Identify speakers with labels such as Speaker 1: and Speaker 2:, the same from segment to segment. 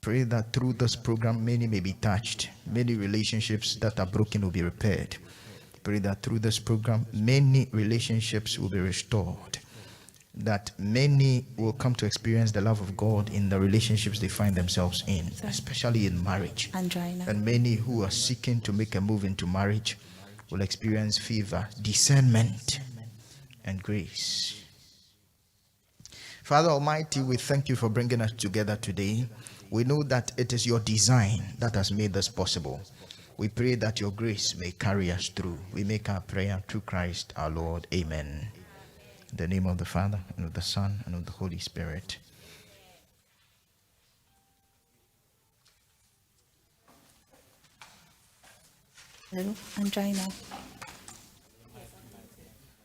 Speaker 1: pray that through this program, many may be touched. Many relationships that are broken will be repaired. Pray that through this program, many relationships will be restored. That many will come to experience the love of God in the relationships they find themselves in, especially in marriage. And many who are seeking to make a move into marriage will experience favor, discernment, and grace. Father Almighty, we thank you for bringing us together today. We know that it is your design that has made this possible. We pray that your grace may carry us through. We make our prayer through Christ our Lord. Amen. In the name of the Father, and of the Son, and of the Holy Spirit.
Speaker 2: Hello, Andrina.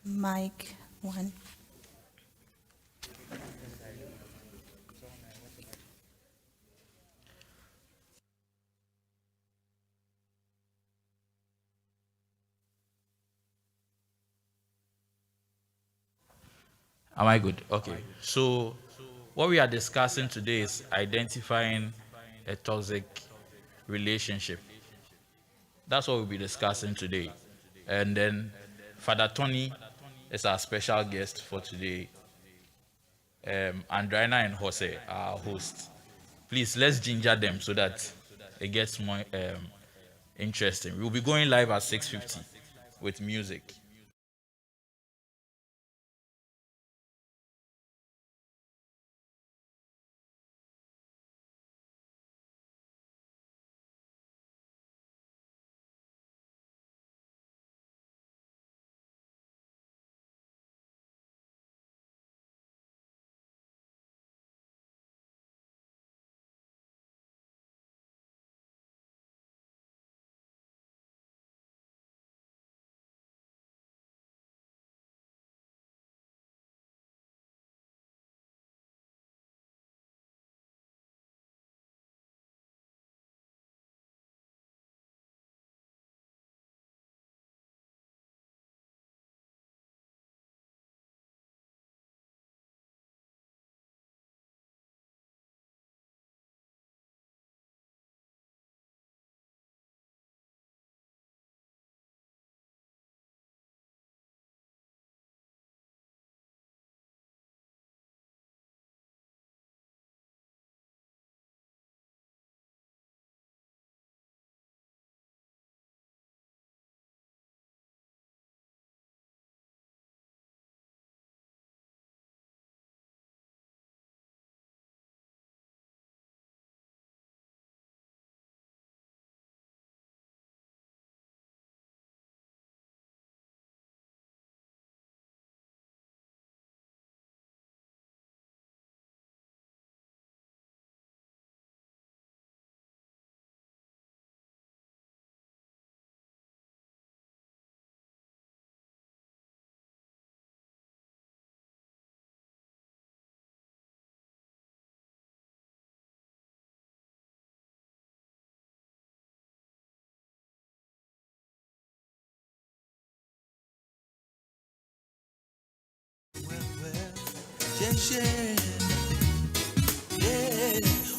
Speaker 2: Mic 1.
Speaker 3: Am I good? Okay. So what we are discussing today is identifying a toxic relationship. That's what we'll be discussing today. And then Father Tony is our special guest for today. Andrina and Jose, our hosts. Please, let's ginger them so that it gets more interesting. We'll be going live at 6:50 with music.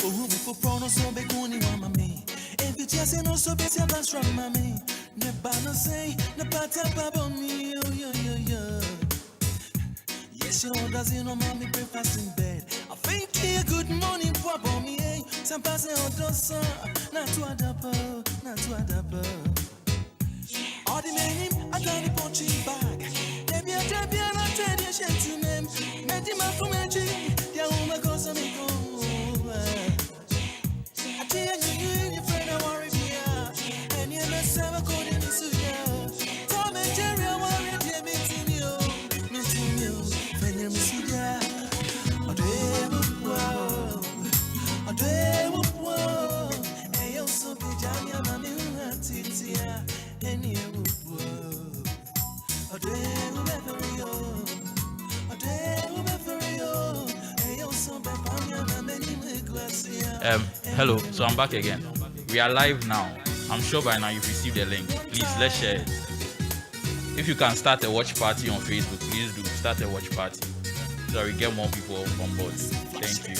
Speaker 4: Oh, for prono so be kuni wa mami. If you just no so be tia basra mami. Ne ba no say, ne ba tia babo mi. Oh, yo. Yes, you know, does you know mommy breakfast in bed. I think a good morning for me. Some pass on dosa, not to adapo, not to adapo. All the men, I got a punching bag. Maybe I tell you, I tell you, shanty name. Maybe my comedy, yeah, woman goes on me go. I tell you, your friend, I worry me out. And you must have a code in the suya. Tom and Jerry, I worry, dear, meeting you, when you miss you, yeah. I do, whoa, and you're so big, I'm a titia, and you.
Speaker 3: Hello, so I'm back again. We are live now. I'm sure by now you've received the link. Please, let's share it. If you can start a watch party on Facebook, please do. Start a watch party so that we get more people on board. Thank you.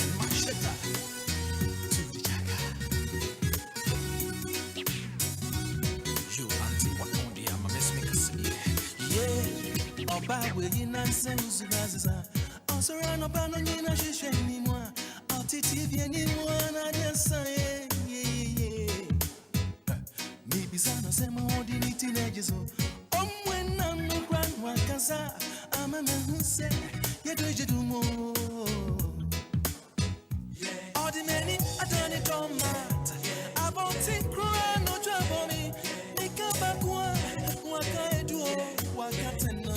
Speaker 4: Ba we inanse uzubaza. Osora no ba no nyina hwehwe ni mu a. Otiti bi ni mu na dia say. Maybe sana sema ordinity nejeso. Omwena no kran wakaza. Ama me hu say ye doje du mo. Ordinary I done it all mat. I won't think cry no trouble me. Make up back one. Waka edu waka teno.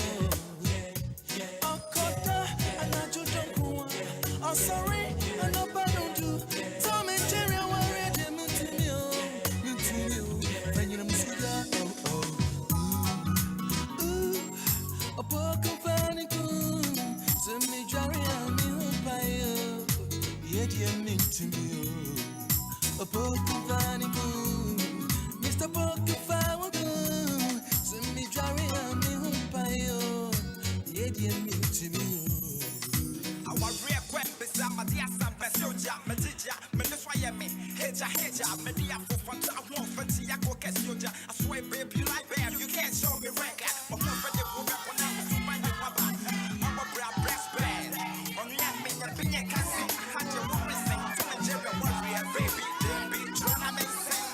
Speaker 4: Okota anajo donko. Oh sorry, I no bad do. Tom and Jerry are ready to me. When you're musuga, a book of panic. Send me Jerry and me by yet you mean to me. A book of panic. Mr. Book of Fire. Send me Jerry and me by yet you mean to me.
Speaker 5: I want real quick, but I'm a dear son, Pessoja, Medija, Meneswaya, Heja, Media for fun, I want for Tiago Cassioja. I swear, baby, you like bear, you can't show me record. I'm not for the woman when I'm a man, I'm a breast band. On that, make a pina castle. I had your woman sing to the Jerry warrior, baby, be trying to make sense.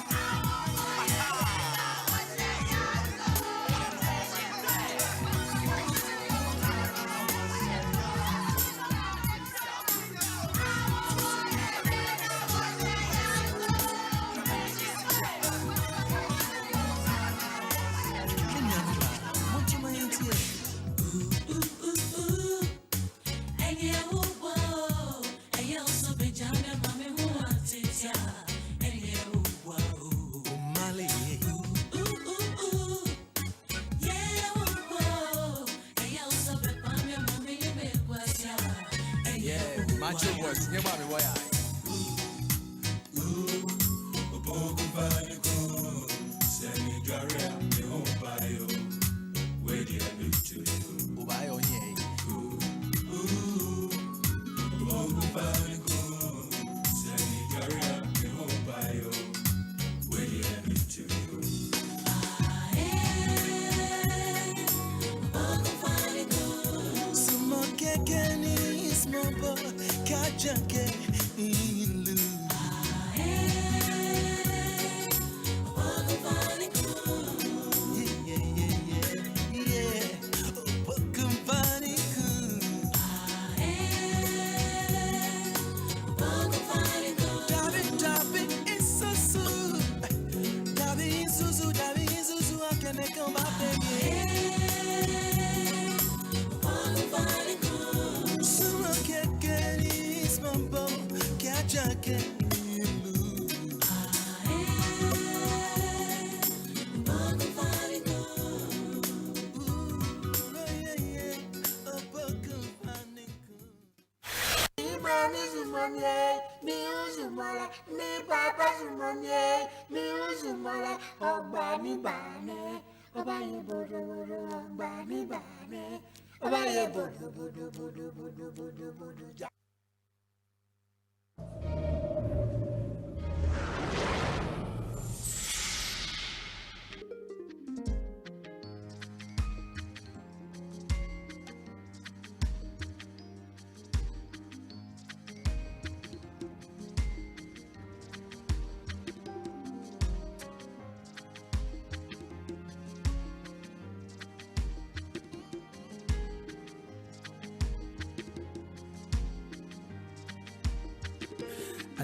Speaker 4: Macho words, you mommy, why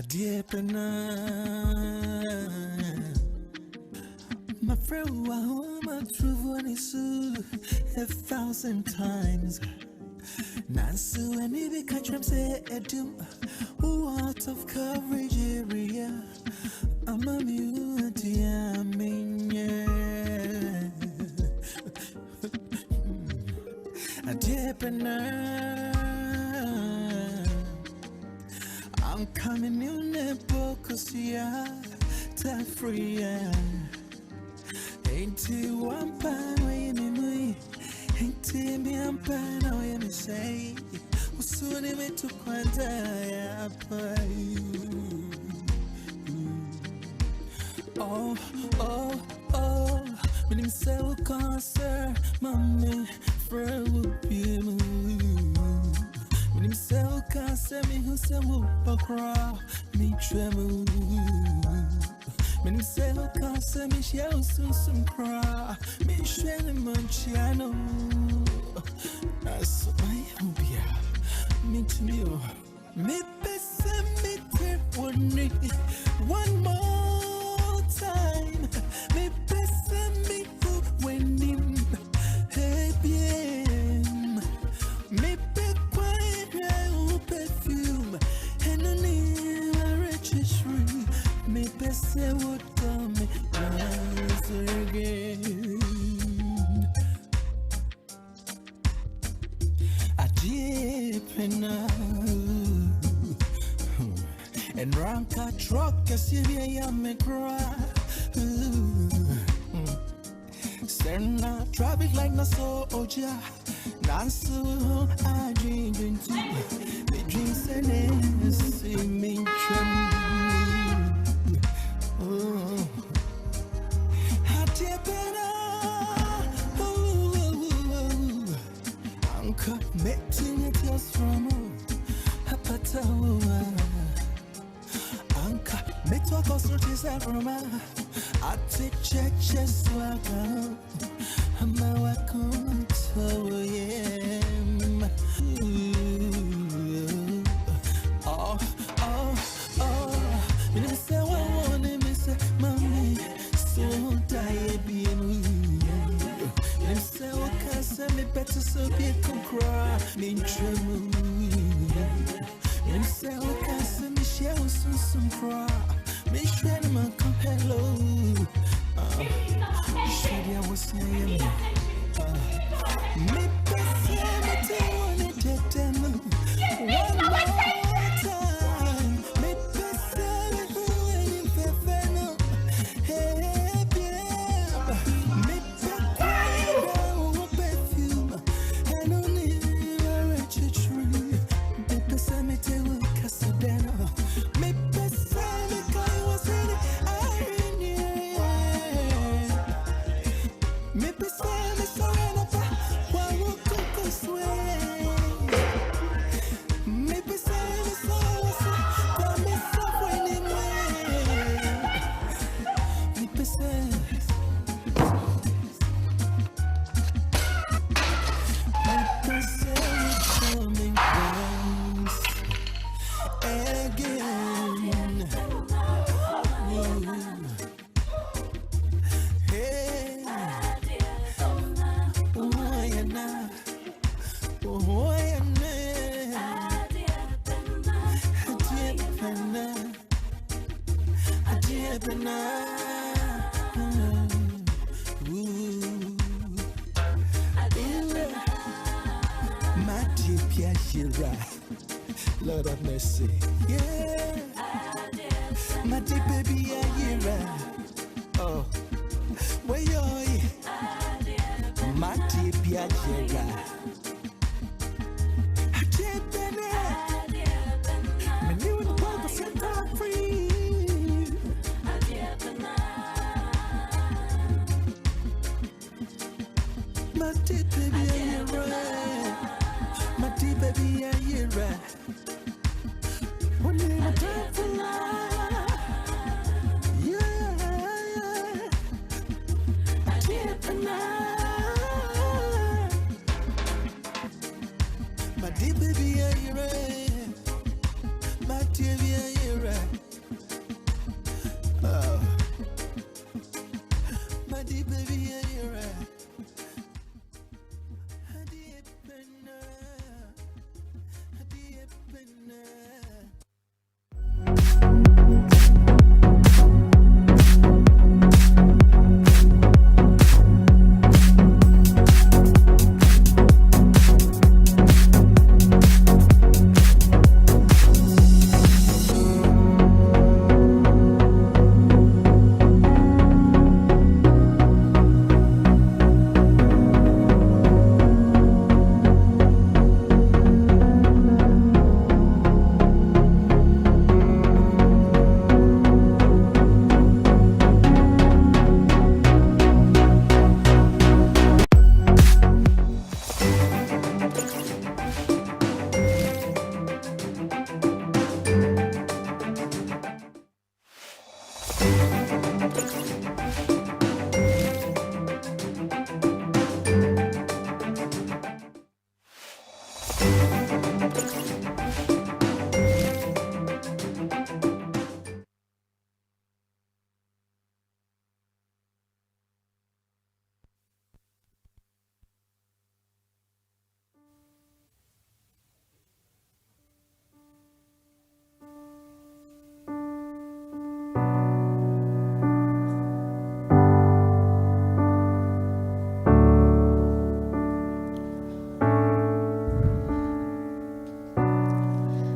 Speaker 4: Dear Pena, my friend, who are home, I true one is 1,000 times. Nansu and maybe catch him say, Edum, who out of coverage area. I'm a mute, I mean, yeah. Dear Pena. I'm coming in the book, cause yeah, ta free. Ain't you one pan way me, ain't me I'm pan away me say, soon it me to quanta. Oh, when him say, cancer, mommy, friend would be a when himself can't send me who send a cry, me tremble. When himself can't send me, she'll soon some cry, me shredding my channel. That's my hobby, me to you. Me best me take one more time. Me best me when him hey bien. Me be quiet perfume and no need a registry. Me best would come once again. I deep and rank a truck, I see me cry. Send a traffic like no soldier. Nasu, I dreamed into the dreams and see me tremble. Oh, I dip Uncle, meeting it just from a patawa. Anka, me talk us to this aroma. I take check swagger. I'm a welcome to him. Oh. You know, say, what I want to say, mommy, so tired being you say, what can say me better so be cry, me tremble. You say, what can say me share some cry, me shred my come hello. Shady, I was saying, me best me tell one it them one more time. Me best me who ain't fefeno. Hey, yeah. Me best quiet perfume and only a registry. Me best me tell one Casadena. Me best me call was in me best me surrender. Why would you sway? Maybe say me so tell me so anyway. Maybe say coming once again. Hey, why not? Why not? Lord have mercy. Yeah. My deep baby, I hear. Oh, where you? My deep, yeah, my deep baby, I hear. My deep baby, I hear. One name I time for life. Yeah. I deep my deep baby, I hear. My deep baby, I hear. Oh, my deep baby, I hear.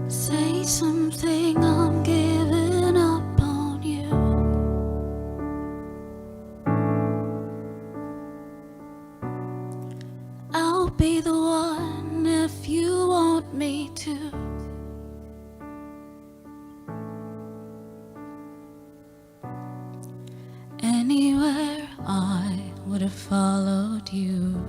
Speaker 6: Say something, I'm giving up on you. I'll be the one if you want me to. Anywhere I would have followed you.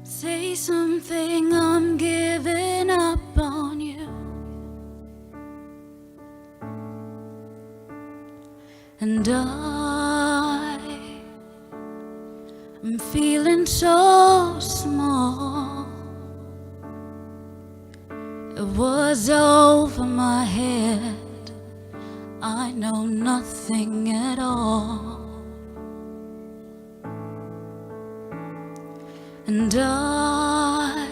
Speaker 6: Say something, I'm giving up on you. And I'm feeling so small. It was over my head. I know nothing at all. And I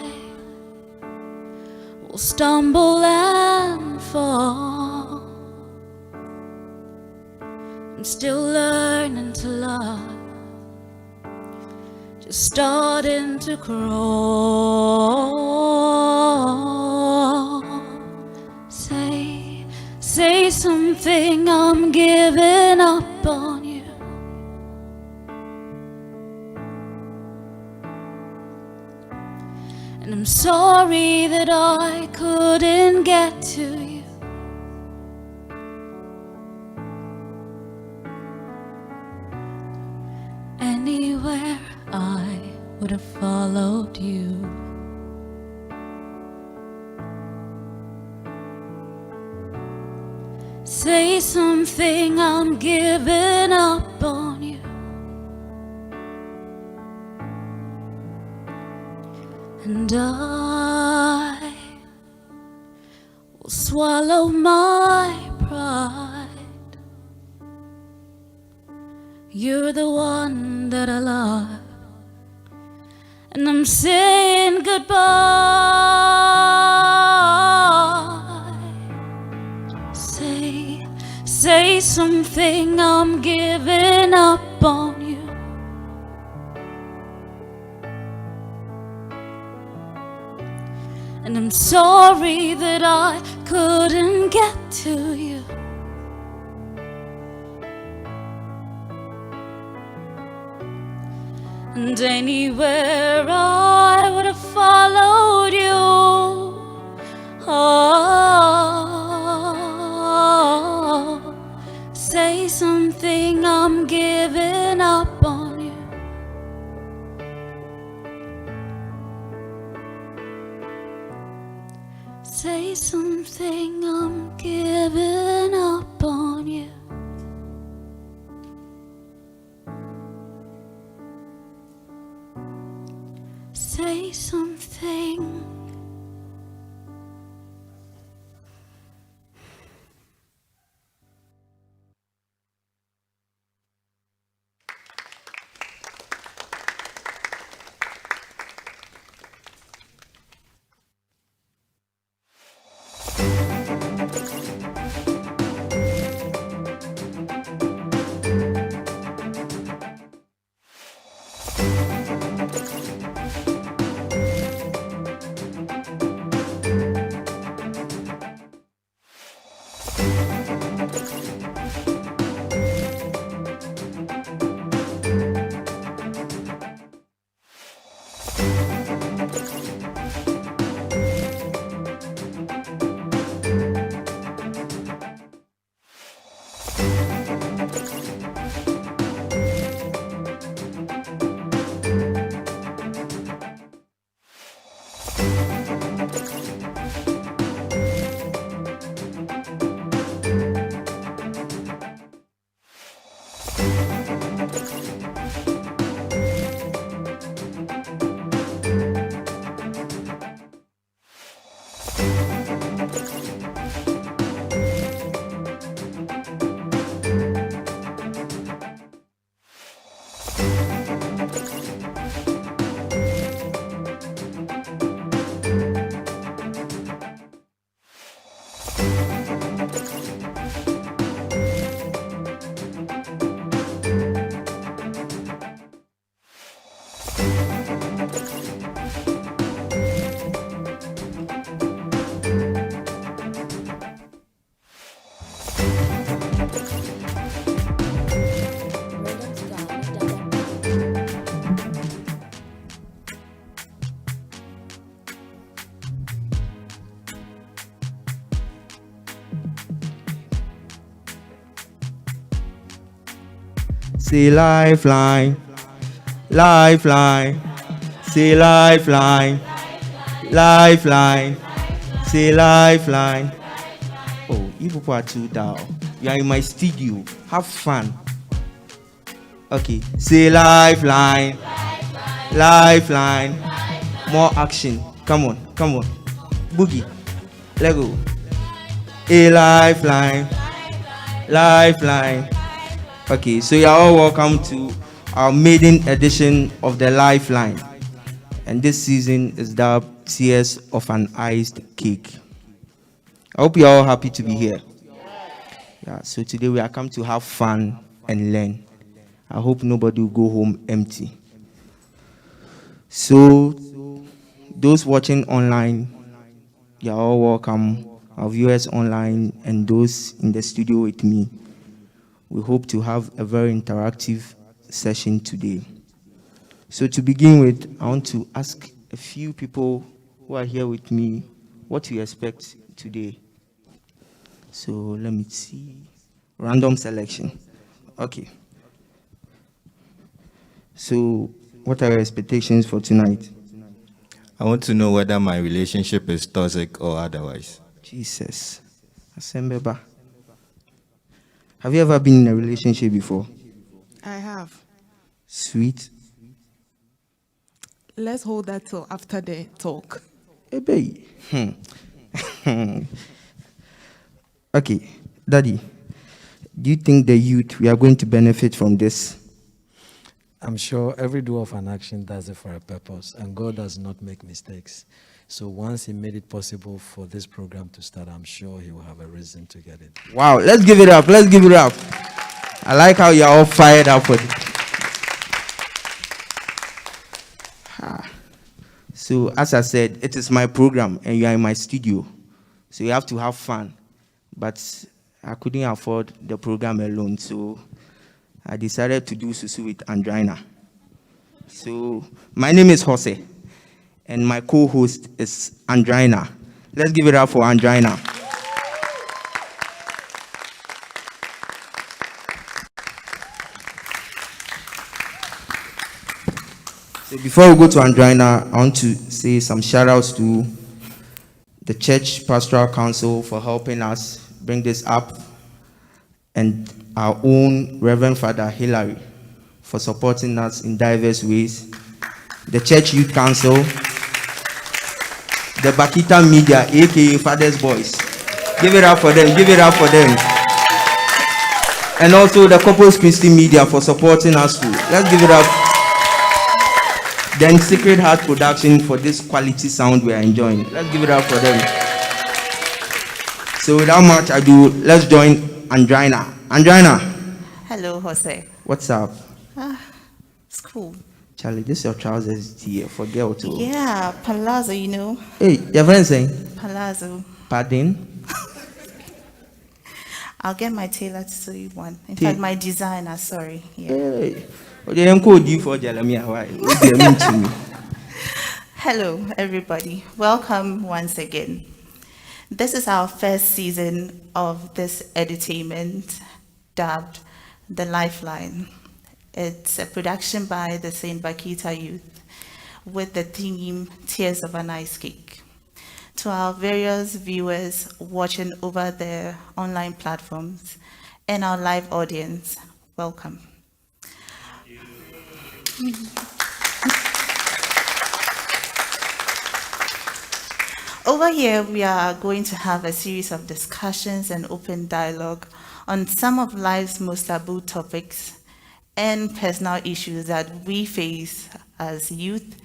Speaker 6: will stumble and fall. I'm still learning to love, just starting to crawl. Say something, I'm giving up on you. And I'm sorry that I couldn't get to you. Anywhere I would have followed you. Say something, I'm giving up on you. And I will swallow my pride. You're the one that I love, and I'm saying goodbye. Say something, I'm giving up on you. And I'm sorry that I couldn't get to you. And anywhere I would have followed you. Oh, say something, I'm giving up on you. Say something, I'm giving up on you. Say something.
Speaker 7: Say lifeline, lifeline. Say lifeline, lifeline. Say lifeline. Oh, you people are too down. You are in my studio. Have fun. Okay. Say lifeline, lifeline. More action. Come on, come on. Boogie. Let go. A lifeline, lifeline. Okay, so you're all welcome to our maiden edition of the Lifeline. And this season is dubbed Tears of an Iced Cake. I hope you're all happy to be here. Yeah, so today we are come to have fun and learn. I hope nobody will go home empty. So, those watching online, you're all welcome. Our viewers online and those in the studio with me. We hope to have a very interactive session today. So to begin with, I want to ask a few people who are here with me what you expect today. So let me see. Random selection. Okay. So what are your expectations for tonight?
Speaker 8: I want to know whether my relationship is toxic or otherwise.
Speaker 7: Jesus. Asembeba. Have you ever been in a relationship before?
Speaker 9: I have.
Speaker 7: Sweet.
Speaker 9: Let's hold that till after the talk.
Speaker 7: Hey, Okay, Daddy, do you think the youth, we are going to benefit from this?
Speaker 10: I'm sure every doer of an action does it for a purpose, and God does not make mistakes. So once He made it possible for this program to start, I'm sure He will have a reason to get it.
Speaker 7: Wow, let's give it up. Let's give it up. I like how you're all fired up for it. So, as I said, it is my program, and you are in my studio. So you have to have fun. But I couldn't afford the program alone, so I decided to do Susu with Andrina. So, my name is Jose, and my co-host is Andrina. Let's give it up for Andrina. So before we go to Andrina, I want to say some shout-outs to the Church Pastoral Council for helping us bring this up, and our own Reverend Father Hilary for supporting us in diverse ways, the Church Youth Council, the Bakita Media, aka Father's Boys. Give it up for them, give it up for them. And also the Corpus Christi Media for supporting us too. Let's give it up. Then Sacred Heart Production for this quality sound we are enjoying. Let's give it up for them. So without much ado, let's join Andrina. Andrina.
Speaker 2: Hello, Jose.
Speaker 7: What's up?
Speaker 2: It's cool.
Speaker 7: Charlie, this is your trousers here for girl too.
Speaker 2: Yeah, palazzo, you know.
Speaker 7: Hey, your friend saying?
Speaker 2: Palazzo.
Speaker 7: Pardon?
Speaker 2: I'll get my tailor to sew you one. In fact, my designer, sorry. Yeah.
Speaker 7: Hey. What do you code you for, Jeremiah? Why? What do you mean to me?
Speaker 2: Hello, everybody. Welcome once again. This is our first season of this edutainment dubbed The Lifeline. It's a production by the St. Bakita Youth with the theme Tears of an Ice Cake. To our various viewers watching over the online platforms and our live audience, welcome. Over here, we are going to have a series of discussions and open dialogue on some of life's most taboo topics and personal issues that we face as youth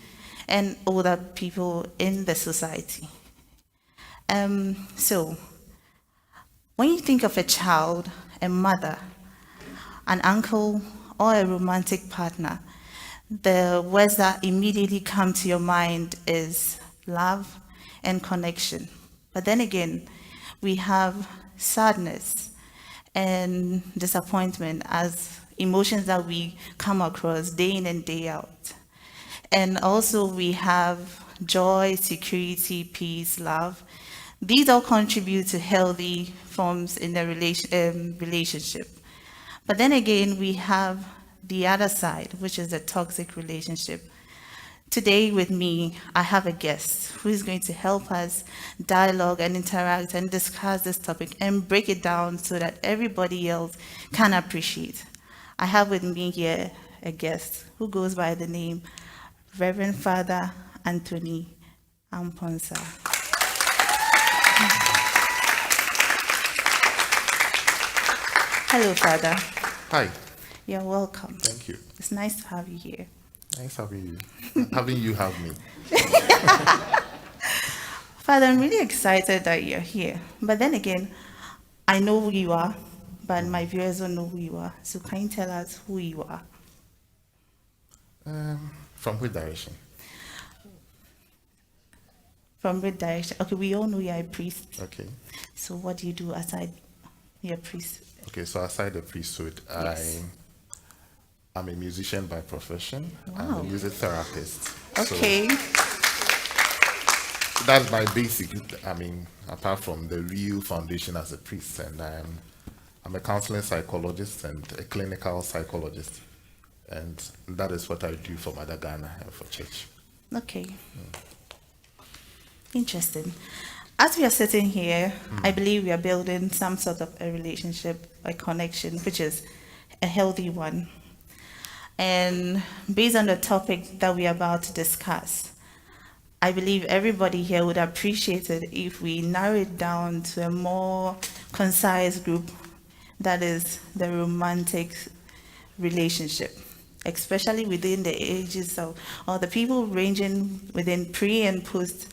Speaker 2: and older people in the society. So, when you think of a child, a mother, an uncle, or a romantic partner, the words that immediately come to your mind is love and connection. But then again, we have sadness and disappointment as emotions that we come across day in and day out. And also we have joy, security, peace, love. These all contribute to healthy forms in the relationship. But then again, we have the other side, which is the toxic relationship. Today with me, I have a guest who is going to help us dialogue and interact and discuss this topic and break it down so that everybody else can appreciate. I have with me here a guest who goes by the name Reverend Father Anthony Amponsa. Hello, Father.
Speaker 11: Hi.
Speaker 2: You're welcome.
Speaker 11: Thank you.
Speaker 2: It's nice to have you here.
Speaker 11: Nice having you. Having you have me.
Speaker 2: Father, I'm really excited that you're here. But then again, I know who you are, but my viewers don't know who you are. So can you tell us who you are?
Speaker 11: From which direction?
Speaker 2: From which direction? Okay, we all know you're a priest.
Speaker 11: Okay.
Speaker 2: So what do you do aside your priest?
Speaker 11: Okay, so aside the priesthood,
Speaker 2: Yes.
Speaker 11: I'm a musician by profession. I'm
Speaker 2: Wow.
Speaker 11: a music therapist.
Speaker 2: Okay.
Speaker 11: So that's my basic, apart from the real foundation as a priest. And I'm a counseling psychologist and a clinical psychologist. And that is what I do for Mother Ghana and for church.
Speaker 2: Okay. Interesting. As we are sitting here, I believe we are building some sort of a relationship, a connection, which is a healthy one. And based on the topic that we are about to discuss, I believe everybody here would appreciate it if we narrow it down to a more concise group, that is the romantic relationship, especially within the ages of, or the people ranging within pre and post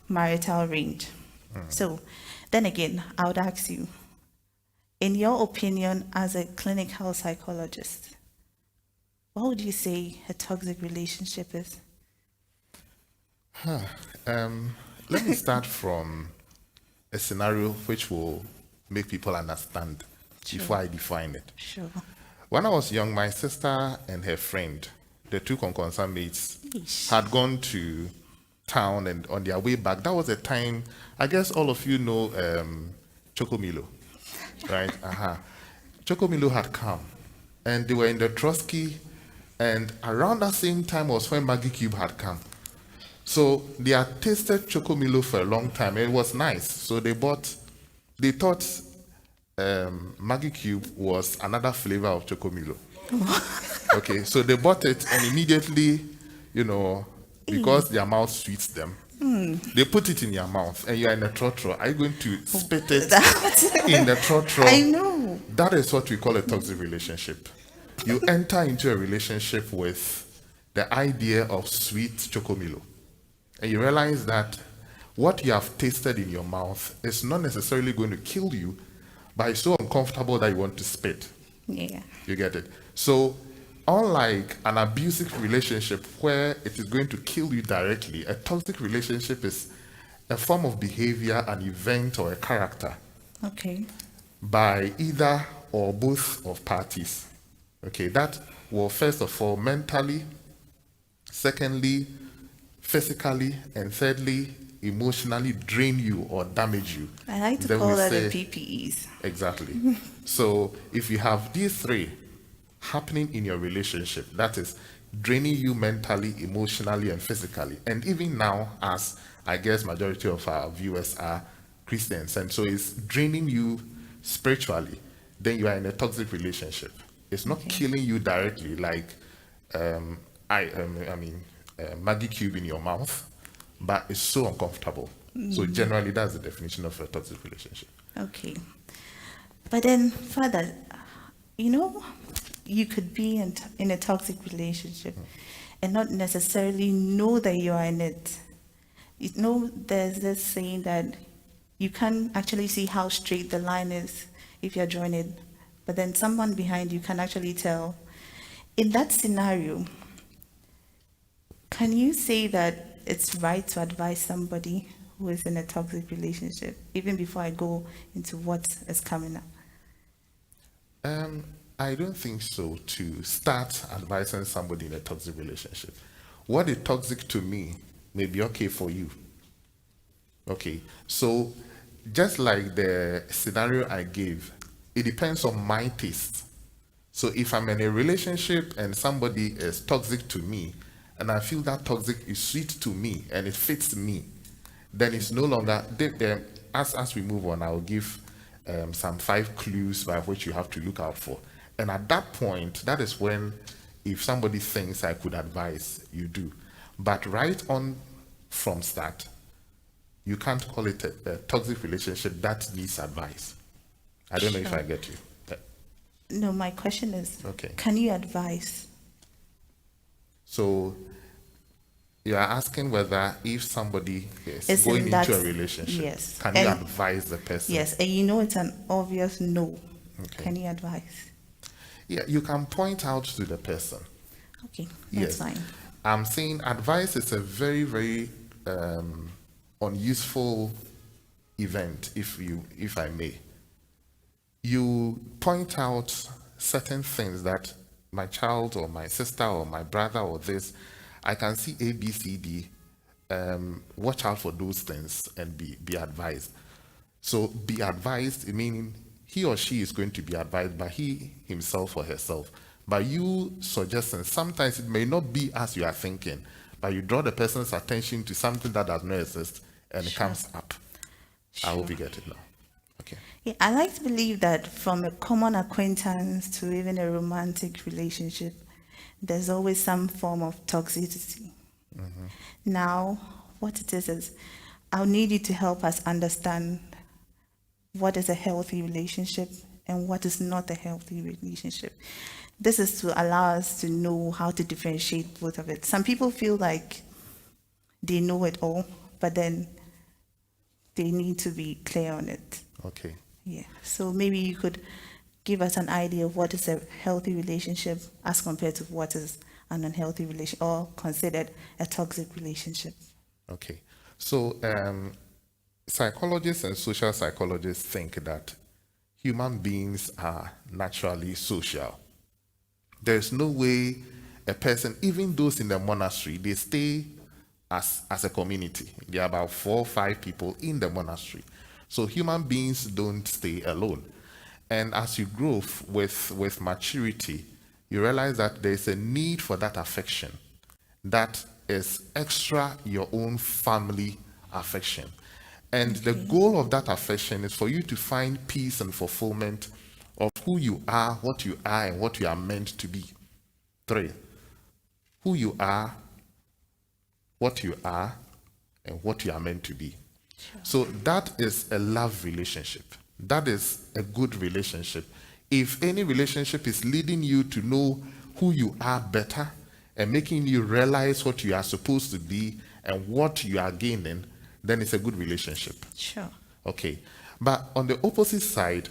Speaker 2: marital range. So then again, I would ask you, in your opinion as a clinical psychologist, what would you say a toxic relationship is?
Speaker 11: Let me start from a scenario which will make people understand before I define it.
Speaker 2: Sure.
Speaker 11: When I was young, my sister and her friend, the two Konkonsa mates,
Speaker 2: Yeesh.
Speaker 11: had gone to town, and on their way back, that was the time, I guess all of you know Chocomilo, right? Chocomilo had come, and they were in the Trotsky, and around that same time was when Maggie Cube had come. So they had tasted Chocomilo for a long time, and it was nice. So they thought Maggie Cube was another flavor of Chocomilo. Okay, so they bought it, and immediately, because their mouth sweets them, they put it in your mouth, and you're in a trotro. Are you going to spit it in the trotro?
Speaker 2: I know.
Speaker 11: That is what we call a toxic relationship. You enter into a relationship with the idea of sweet Chocomilo, and you realize that what you have tasted in your mouth is not necessarily going to kill you, but it's so uncomfortable that you want to spit.
Speaker 2: Yeah.
Speaker 11: You get it? So, unlike an abusive relationship where it is going to kill you directly, a toxic relationship is a form of behavior, an event, or a character
Speaker 2: Okay.
Speaker 11: by either or both of parties. Okay, that will first of all mentally, secondly, physically, and thirdly, emotionally drain you or damage you.
Speaker 2: I like to
Speaker 11: Then
Speaker 2: call
Speaker 11: we
Speaker 2: that
Speaker 11: say-
Speaker 2: the PPEs.
Speaker 11: Exactly. So if you have these three happening in your relationship, that is draining you mentally, emotionally, and physically. And even now, as I guess majority of our viewers are Christians, and so it's draining you spiritually, then you are in a toxic relationship. It's not killing you directly like Maggie Cube in your mouth, but it's so uncomfortable. So generally, that's the definition of a toxic relationship.
Speaker 2: Okay. But then, Father, you could be in a toxic relationship and not necessarily know that you are in it. There's this saying that you can't actually see how straight the line is if you're joining, but then someone behind you can actually tell. In that scenario, can you say that it's right to advise somebody who is in a toxic relationship, even before I go into what is coming up?
Speaker 11: I don't think so, to start advising somebody in a toxic relationship. What is toxic to me may be okay for you. Okay, so just like the scenario I gave, it depends on my taste. So if I'm in a relationship and somebody is toxic to me, and I feel that toxic is sweet to me and it fits me, then it's no longer, as we move on, I'll give some 5 clues by which you have to look out for. And at that point, that is when, if somebody thinks I could advise, you do. But right on from start, you can't call it a toxic relationship that needs advice. I don't know if I get you.
Speaker 2: No, my question is,
Speaker 11: Okay.
Speaker 2: can you advise?
Speaker 11: So you are asking whether if somebody is
Speaker 2: It's
Speaker 11: going
Speaker 2: in that-
Speaker 11: into a relationship,
Speaker 2: yes.
Speaker 11: can you
Speaker 2: And-
Speaker 11: advise the person?
Speaker 2: Yes, and you know it's an obvious no.
Speaker 11: Okay.
Speaker 2: Can you advise?
Speaker 11: Yeah, you can point out to the person.
Speaker 2: Okay, that's
Speaker 11: Yes.
Speaker 2: fine.
Speaker 11: I'm saying advice is a very, very unuseful event, if I may. You point out certain things that my child or my sister or my brother or this, I can see A, B, C, D. Watch out for those things and be advised. So be advised, meaning he or she is going to be advised by he himself or herself. By you suggesting, sometimes it may not be as you are thinking, but you draw the person's attention to something that does not exist and it comes up. I hope you get it now. Okay.
Speaker 2: Yeah, I like to believe that from a common acquaintance to even a romantic relationship, there's always some form of toxicity. Now, what it is I'll need you to help us understand what is a healthy relationship and what is not a healthy relationship. This is to allow us to know how to differentiate both of it. Some people feel like they know it all, but then they need to be clear on it.
Speaker 11: Okay.
Speaker 2: Yeah. So maybe you could give us an idea of what is a healthy relationship as compared to what is an unhealthy relationship or considered a toxic relationship.
Speaker 11: Okay. So psychologists and social psychologists think that human beings are naturally social. There's no way a person, even those in the monastery, they stay as a community. There are about 4 or 5 people in the monastery. So human beings don't stay alone. And as you grow with maturity, you realize that there's a need for that affection that is extra your own family affection. And the goal of that affection is for you to find peace and fulfillment of who you are, what you are, and what you are meant to be. 3, who you are, what you are, and what you are meant to be. So that is a love relationship. That is a good relationship. If any relationship is leading you to know who you are better and making you realize what you are supposed to be and what you are gaining, then it's a good relationship.
Speaker 2: Sure.
Speaker 11: Okay. But on the opposite side,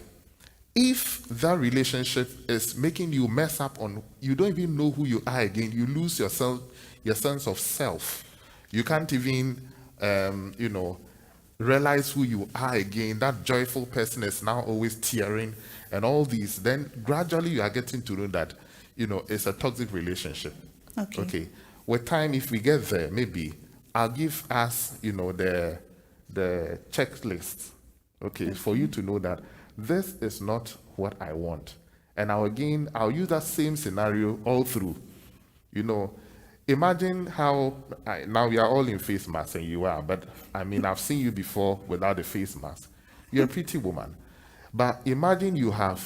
Speaker 11: if that relationship is making you mess up on, you don't even know who you are again, you lose yourself, your sense of self. You can't even, realize who you are again. That joyful person is now always tearing and all these. Then gradually you are getting to know that, it's a toxic relationship. Okay. With time, if we get there, maybe I'll give us, the checklist. Okay, for you to know that this is not what I want. And I'll use that same scenario all through. Imagine how, now we are all in face masks and you are, but I've seen you before without a face mask. You're a pretty woman. But imagine you have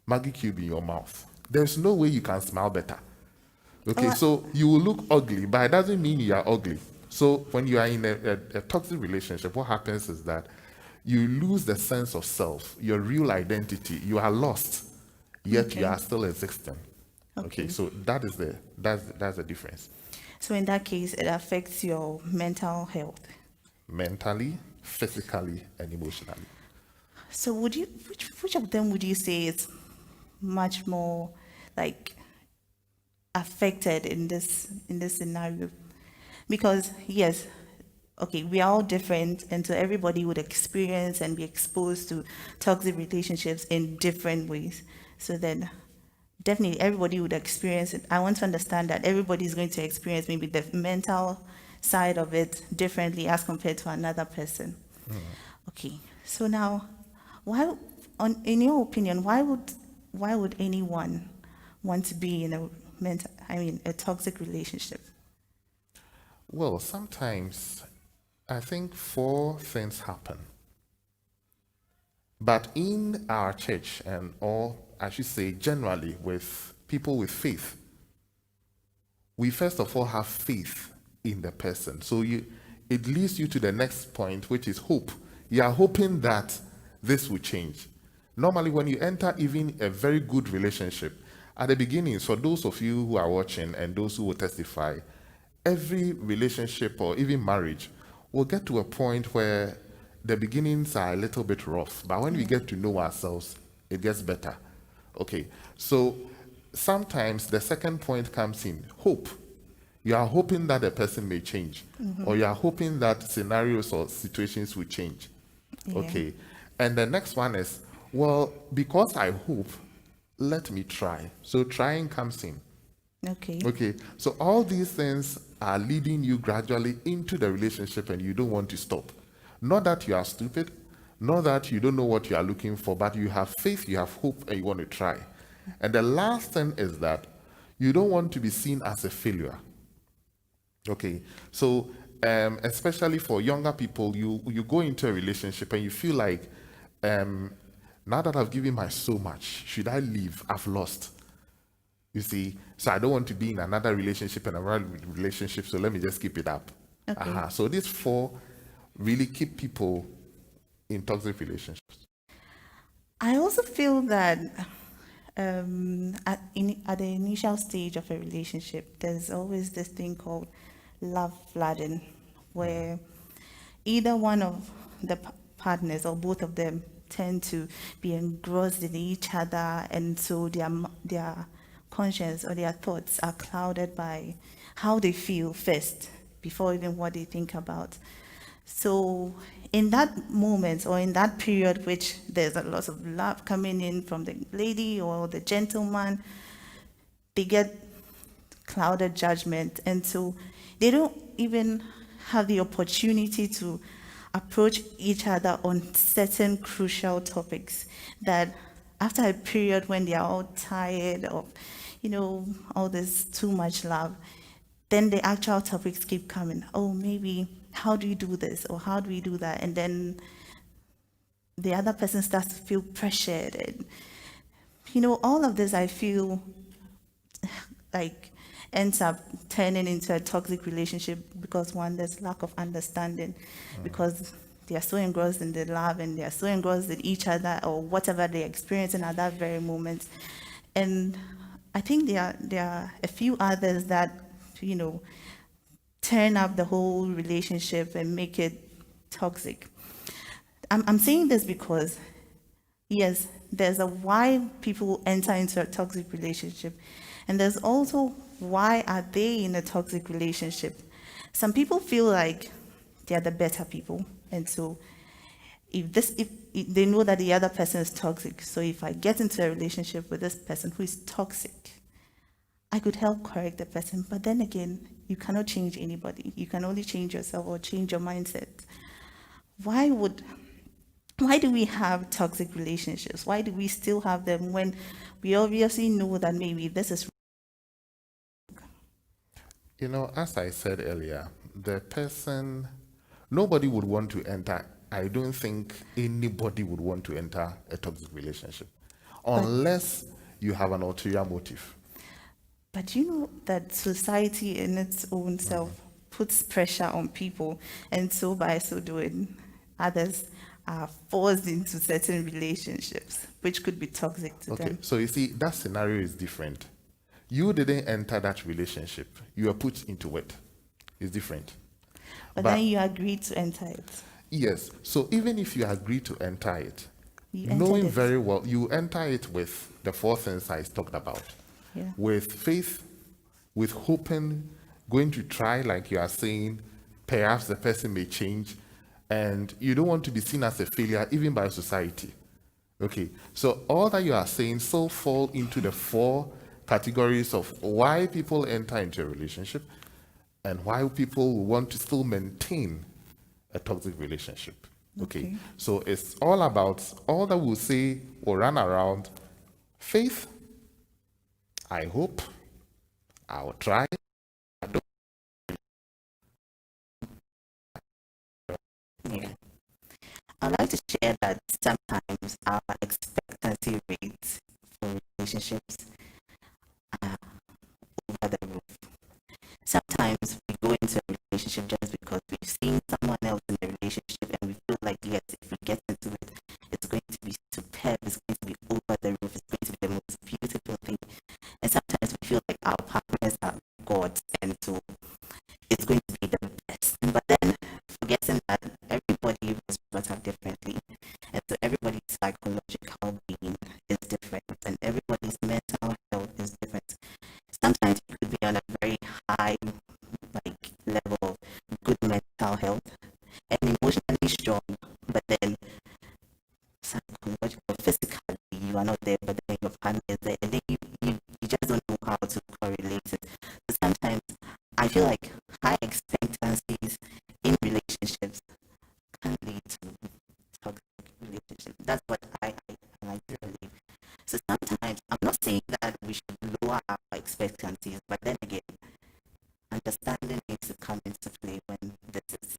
Speaker 11: Maggie Cube in your mouth. There's no way you can smile better. Okay, so you will look ugly, but it doesn't mean you are ugly. So when you are in a toxic relationship, what happens is that you lose the sense of self, your real identity. You are lost, yet you are still existing. Okay, so that's the difference.
Speaker 2: So in that case, it affects your mental health.
Speaker 11: Mentally, physically, and emotionally.
Speaker 2: So which of them would you say is much more affected in this scenario? Because yes, okay, we are all different, and so everybody would experience and be exposed to toxic relationships in different ways. So then definitely everybody would experience it. I want to understand that everybody is going to experience maybe the mental side of it differently as compared to another person. Okay, so now, in your opinion, why would anyone want to be in a toxic relationship?
Speaker 11: Well, sometimes I think four things happen. But in our church, and or I should say generally with people with faith, we first of all have faith in the person. So it leads you to the next point, which is hope. You are hoping that this will change. Normally, when you enter even a very good relationship, at the beginning, for those of you who are watching and those who will testify, every relationship or even marriage will get to a point where the beginnings are a little bit rough. But when we get to know ourselves, it gets better. Okay, so sometimes the second point comes in hope. You are hoping that the person may change, or you are hoping that scenarios or situations will change.
Speaker 2: Yeah.
Speaker 11: Okay, and the next one is, well, because I hope, let me try. So trying comes in.
Speaker 2: Okay.
Speaker 11: Okay, so all these things are leading you gradually into the relationship and you don't want to stop. Not that you are stupid, not that you don't know what you are looking for, but you have faith, you have hope, and you want to try. And the last thing is that you don't want to be seen as a failure. Okay, so especially for younger people, you go into a relationship and you feel like, now that I've given my so much, should I leave? I've lost. You see, so I don't want to be in another relationship and another relationship, so let me just keep it up.
Speaker 2: Okay.
Speaker 11: So these four really keep people in toxic relationships.
Speaker 2: I also feel that at the initial stage of a relationship, there's always this thing called love flooding, where either one of the partners or both of them tend to be engrossed in each other, and so their conscience or their thoughts are clouded by how they feel first before even what they think about. So in that moment or in that period which there's a lot of love coming in from the lady or the gentleman, they get clouded judgment, and so they don't even have the opportunity to approach each other on certain crucial topics that after a period when they are all tired of, all this too much love, then the actual topics keep coming. Oh, maybe how do you do this or how do we do that? And then the other person starts to feel pressured. And, all of this I feel like ends up turning into a toxic relationship because one, there's lack of understanding because they are so engrossed in the love and they are so engrossed in each other or whatever they're experiencing at that very moment. And I think there are a few others that, turn up the whole relationship and make it toxic. I'm saying this because, yes, there's a why people enter into a toxic relationship, and there's also why are they in a toxic relationship. Some people feel like they're the better people, and so if they know that the other person is toxic, so if I get into a relationship with this person who is toxic, I could help correct the person. But then again, you cannot change anybody. You can only change yourself or change your mindset. Why do we have toxic relationships? Why do we still have them when we obviously know that maybe this is wrong?
Speaker 11: As I said earlier, the person, nobody would want to enter. I don't think anybody would want to enter a toxic relationship unless you have an ulterior motive.
Speaker 2: But you know that society in its own self puts pressure on people, and so by so doing, others are forced into certain relationships, which could be toxic to them.
Speaker 11: Okay, so you see, that scenario is different. You didn't enter that relationship. You were put into it. It's different.
Speaker 2: But then you agreed to enter it.
Speaker 11: Yes, so even if you agree to enter it,
Speaker 2: You
Speaker 11: knowing
Speaker 2: entered it.
Speaker 11: very well, you enter it with the four things I talked about.
Speaker 2: Yeah.
Speaker 11: With faith, with hoping, going to try, like you are saying, perhaps the person may change, and you don't want to be seen as a failure even by society. Okay, so all that you are saying still fall into the four categories of why people enter into a relationship and why people want to still maintain a toxic relationship. Okay, so it's all about, all that we'll say or run around faith, I hope, I'll try. I don't.
Speaker 2: Yeah. I'd like to share that sometimes our expectancy rates for relationships are over the roof. Sometimes we go into a relationship just because we've seen someone else in a relationship and we feel like, yes, if we get into it, it's going to be superb, it's going to be over the roof, it's going to be the most beautiful thing. And sometimes we feel like our partners are gods, and so it's going to be the best. But then, forgetting that everybody was brought up differently, and so everybody's psychological being is different, and everybody's mental health is different. Sometimes you could be on a very high, like, level of good mental health and emotionally strong, but then psychological, physically, you are not there, but then your partner is there, and then you just don't know how to correlate it. So sometimes I feel like high expectancies in relationships can lead to toxic relationships. That's what I like to believe. So sometimes I'm not saying that we should lower our expectancies, but then again, understanding needs to come into play when this is.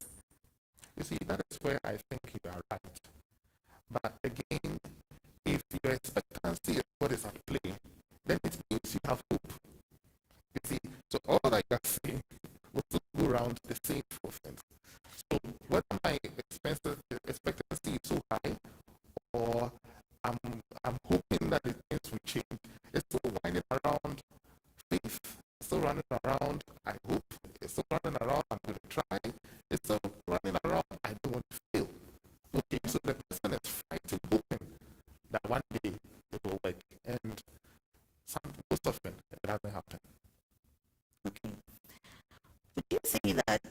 Speaker 11: You see, that is where I think you are right. But again, if your expectancy is what is at play, then it means you have hope. You see, so all that you are saying will still go around the same things. So whether my expectancy is so high, or I'm hoping that the things will change, it's still winding around faith, it's still running around I hope, it's still running around I'm going to try, it's still running around I don't want to fail. Okay, so the person is fighting, hoping that one day it will work, and most often it doesn't happen.
Speaker 2: Okay. Would you say that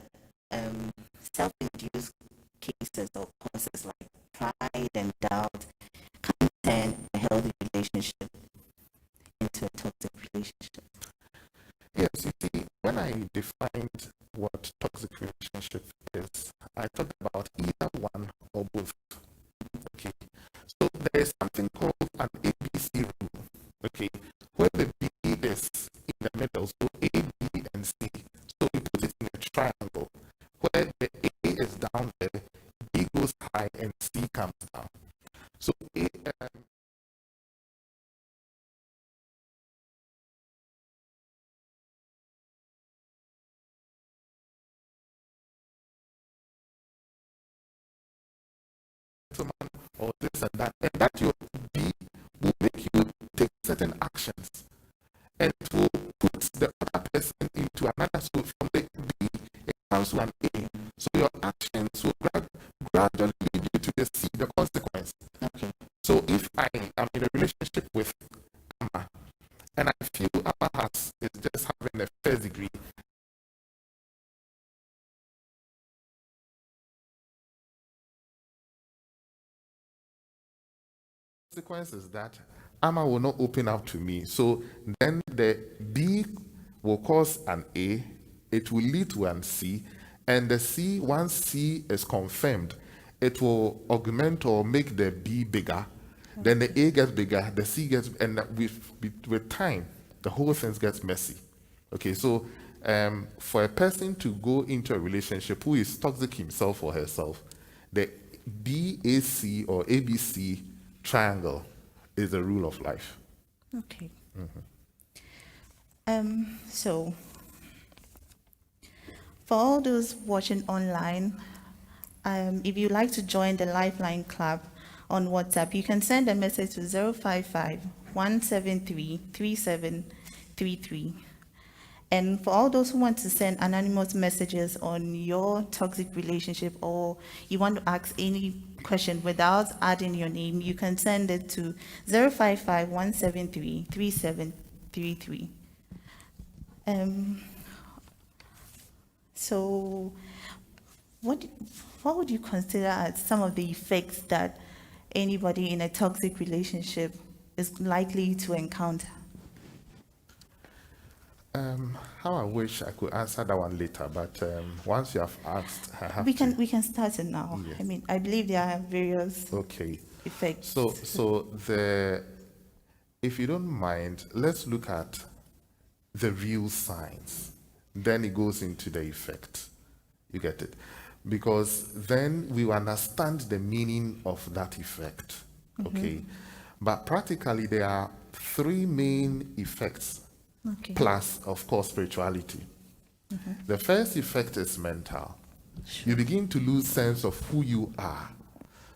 Speaker 2: self-induced cases or causes like pride and doubt can turn a healthy relationship into a toxic relationship?
Speaker 11: Yes, you see, when I defined what toxic relationship is, I talked about either one or both. Okay, so there is something called an ABC rule. Okay, where the B is in the middle, so A, B, and C. So we put it in a triangle where the A is down there, B goes high, and C comes down. So or this and that your B will make you take certain actions, and it will put the other person into another. So from the B, it comes to an A. So your actions will gradually lead you to the C, the consequence.
Speaker 2: Okay.
Speaker 11: So if I am in a relationship with Amma, and I feel Amma is just having a first degree, consequence is that Amma will not open up to me. So then the B will cause an A, it will lead to an C, and the C, once C is confirmed, it will augment or make the B bigger. Then the A gets bigger, the C gets, and with time, the whole thing gets messy. Okay, so for a person to go into a relationship who is toxic himself or herself, the BAC or ABC triangle is the rule of life.
Speaker 2: Okay. So, for all those watching online, if you'd like to join the Lifeline Club on WhatsApp, you can send a message to 055-173-3733. And for all those who want to send anonymous messages on your toxic relationship, or you want to ask any question without adding your name, you can send it to 055-173-3733. So what would you consider as some of the effects that anybody in a toxic relationship is likely to encounter?
Speaker 11: How I wish I could answer that one later, but once you have asked, I have
Speaker 2: we can start it now.
Speaker 11: Yes.
Speaker 2: I mean, I believe there are various effects.
Speaker 11: So if you don't mind, let's look at the real signs. Then it goes into the effect. You get it? Because then we understand the meaning of that effect. Okay? But practically, there are three main effects, plus, of course, spirituality. The first effect is mental. You begin to lose sense of who you are.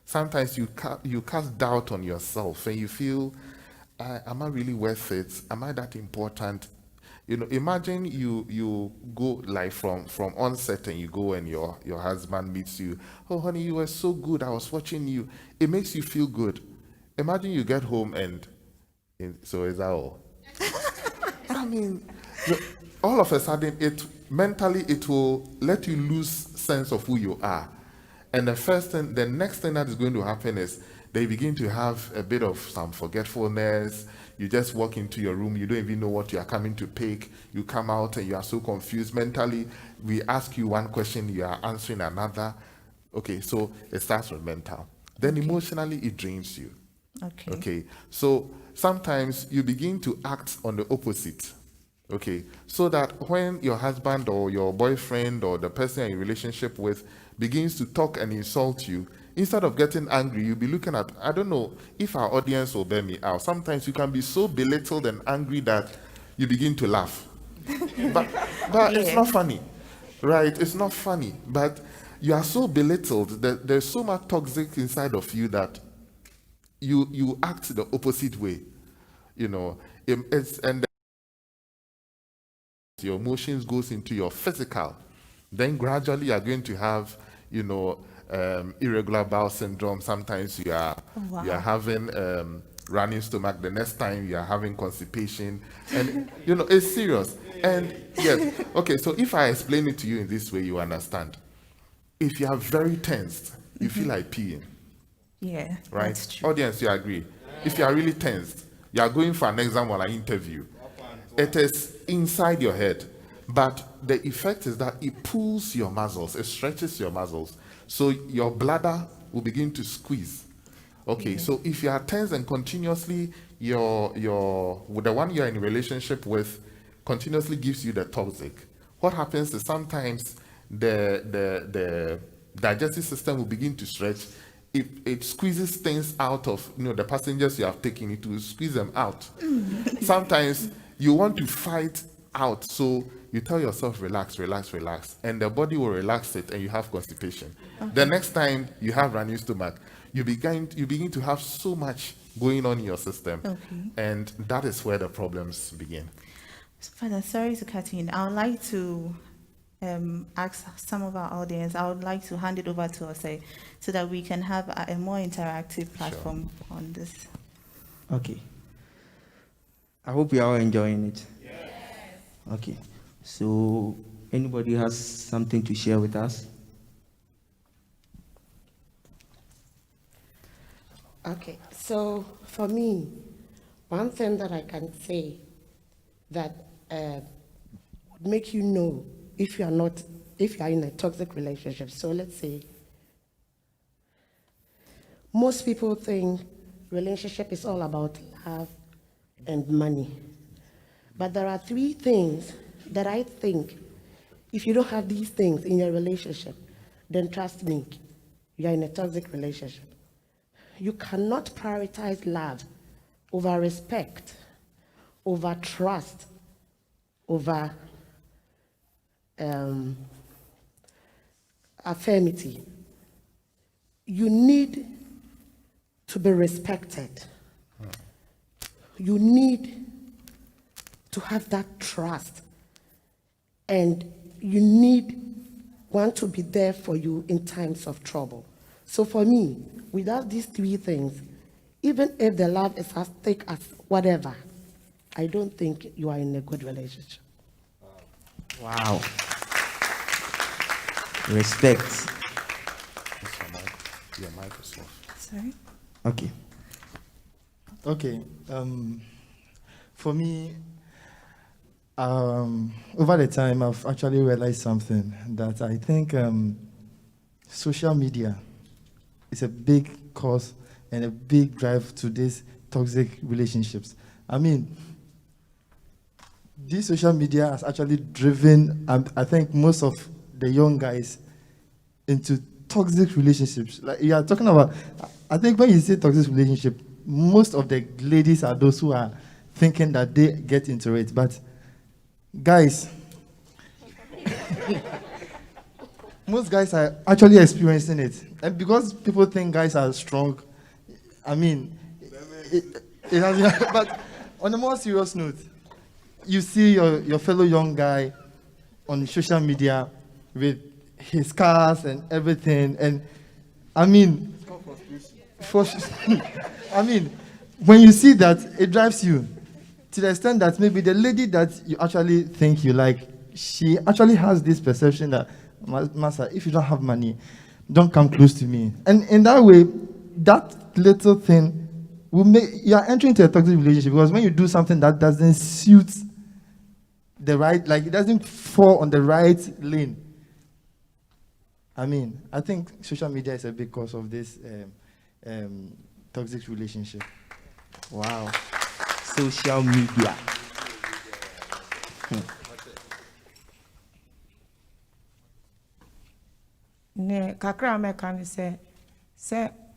Speaker 11: Sometimes you cast doubt on yourself and you feel, am I really worth it? Am I that important? You know, imagine you go like from onset and you go and your husband meets you. Oh, honey, you were so good. I was watching you. It makes you feel good. Imagine you get home and so is that all? I mean, all of a sudden, mentally it will let you lose sense of who you are. And the next thing that is going to happen is they begin to have a bit of some forgetfulness. You just walk into your room, you don't even know what you are coming to pick. You come out and you are so confused mentally. We ask you one question, you are answering another. Okay, so it starts with mental. Then emotionally, it drains you. Okay, so sometimes you begin to act on the opposite. Okay, so that when your husband or your boyfriend or the person you're in relationship with begins to talk and insult you, instead of getting angry, you'll be looking at, I don't know if our audience will bear me out. Sometimes you can be so belittled and angry that you begin to laugh. but it's not funny, right? It's not funny. But you are so belittled that there's so much toxic inside of you that you act the opposite way. You know, and your emotions goes into your physical. Then gradually you are going to have, you know, irregular bowel syndrome. Sometimes you are having running stomach. The next time you are having constipation, and you know it's serious. And yes, okay. So if I explain it to you in this way, you understand. If you are very tensed, you feel like peeing.
Speaker 2: Yeah,
Speaker 11: right?
Speaker 2: that's true.
Speaker 11: Audience, you agree? If you are really tensed, you are going for an exam or an interview. It is inside your head, but the effect is that it pulls your muscles, it stretches your muscles, so your bladder will begin to squeeze. Okay, so if you are tense and continuously with the one you're in a relationship with continuously gives you the toxic, what happens is sometimes the digestive system will begin to stretch. It squeezes things out of the passengers you have taken. It will squeeze them out. Sometimes you want to fight out, so you tell yourself relax, relax, relax, and the body will relax it, and you have constipation. The next time you have running stomach, you begin to have so much going on in your system, and that is where the problems begin.
Speaker 2: Father, sorry to cut in. I would like to ask some of our audience. I would like to hand it over to us so that we can have a more interactive platform on this.
Speaker 7: Okay. I hope you are all enjoying it. Yes. Okay. So, anybody has something to share with us?
Speaker 12: Okay. So, for me, one thing that I can say that would make you know if you are in a toxic relationship. So let's say most people think relationship is all about love and money. But there are three things that I think if you don't have these things in your relationship, then trust me, you are in a toxic relationship. You cannot prioritize love over respect, over trust, over affirmity. You need to be respected. You need to have that trust, and you need one to be there for you in times of trouble. So for me, without these three things, even if the love is as thick as whatever, I don't think you are in a good relationship.
Speaker 7: Wow. Respect.
Speaker 11: Your mic is off.
Speaker 2: Sorry?
Speaker 7: Okay.
Speaker 13: Okay. For me, over the time, I've actually realized something, that I think social media is a big cause and a big drive to these toxic relationships. I mean, this social media has actually driven, I think, most of the young guys into toxic relationships. Like you are talking about, I think when you say toxic relationship, most of the ladies are those who are thinking that they get into it. But guys, most guys are actually experiencing it. And because people think guys are strong, I mean, it has, but on a more serious note, you see your fellow young guy on social media with his cars and everything, and I mean, I mean, when you see that, it drives you to the extent that maybe the lady that you actually think you like, she actually has this perception that, Master, if you don't have money, don't come close to me. And in that way, that little thing will make you are entering into a toxic relationship, because when you do something that doesn't suit the right, like it doesn't fall on the right lane. I mean, I think social media is a big cause of this toxic relationship.
Speaker 7: Wow. Social media.
Speaker 14: Ne kakra me kan say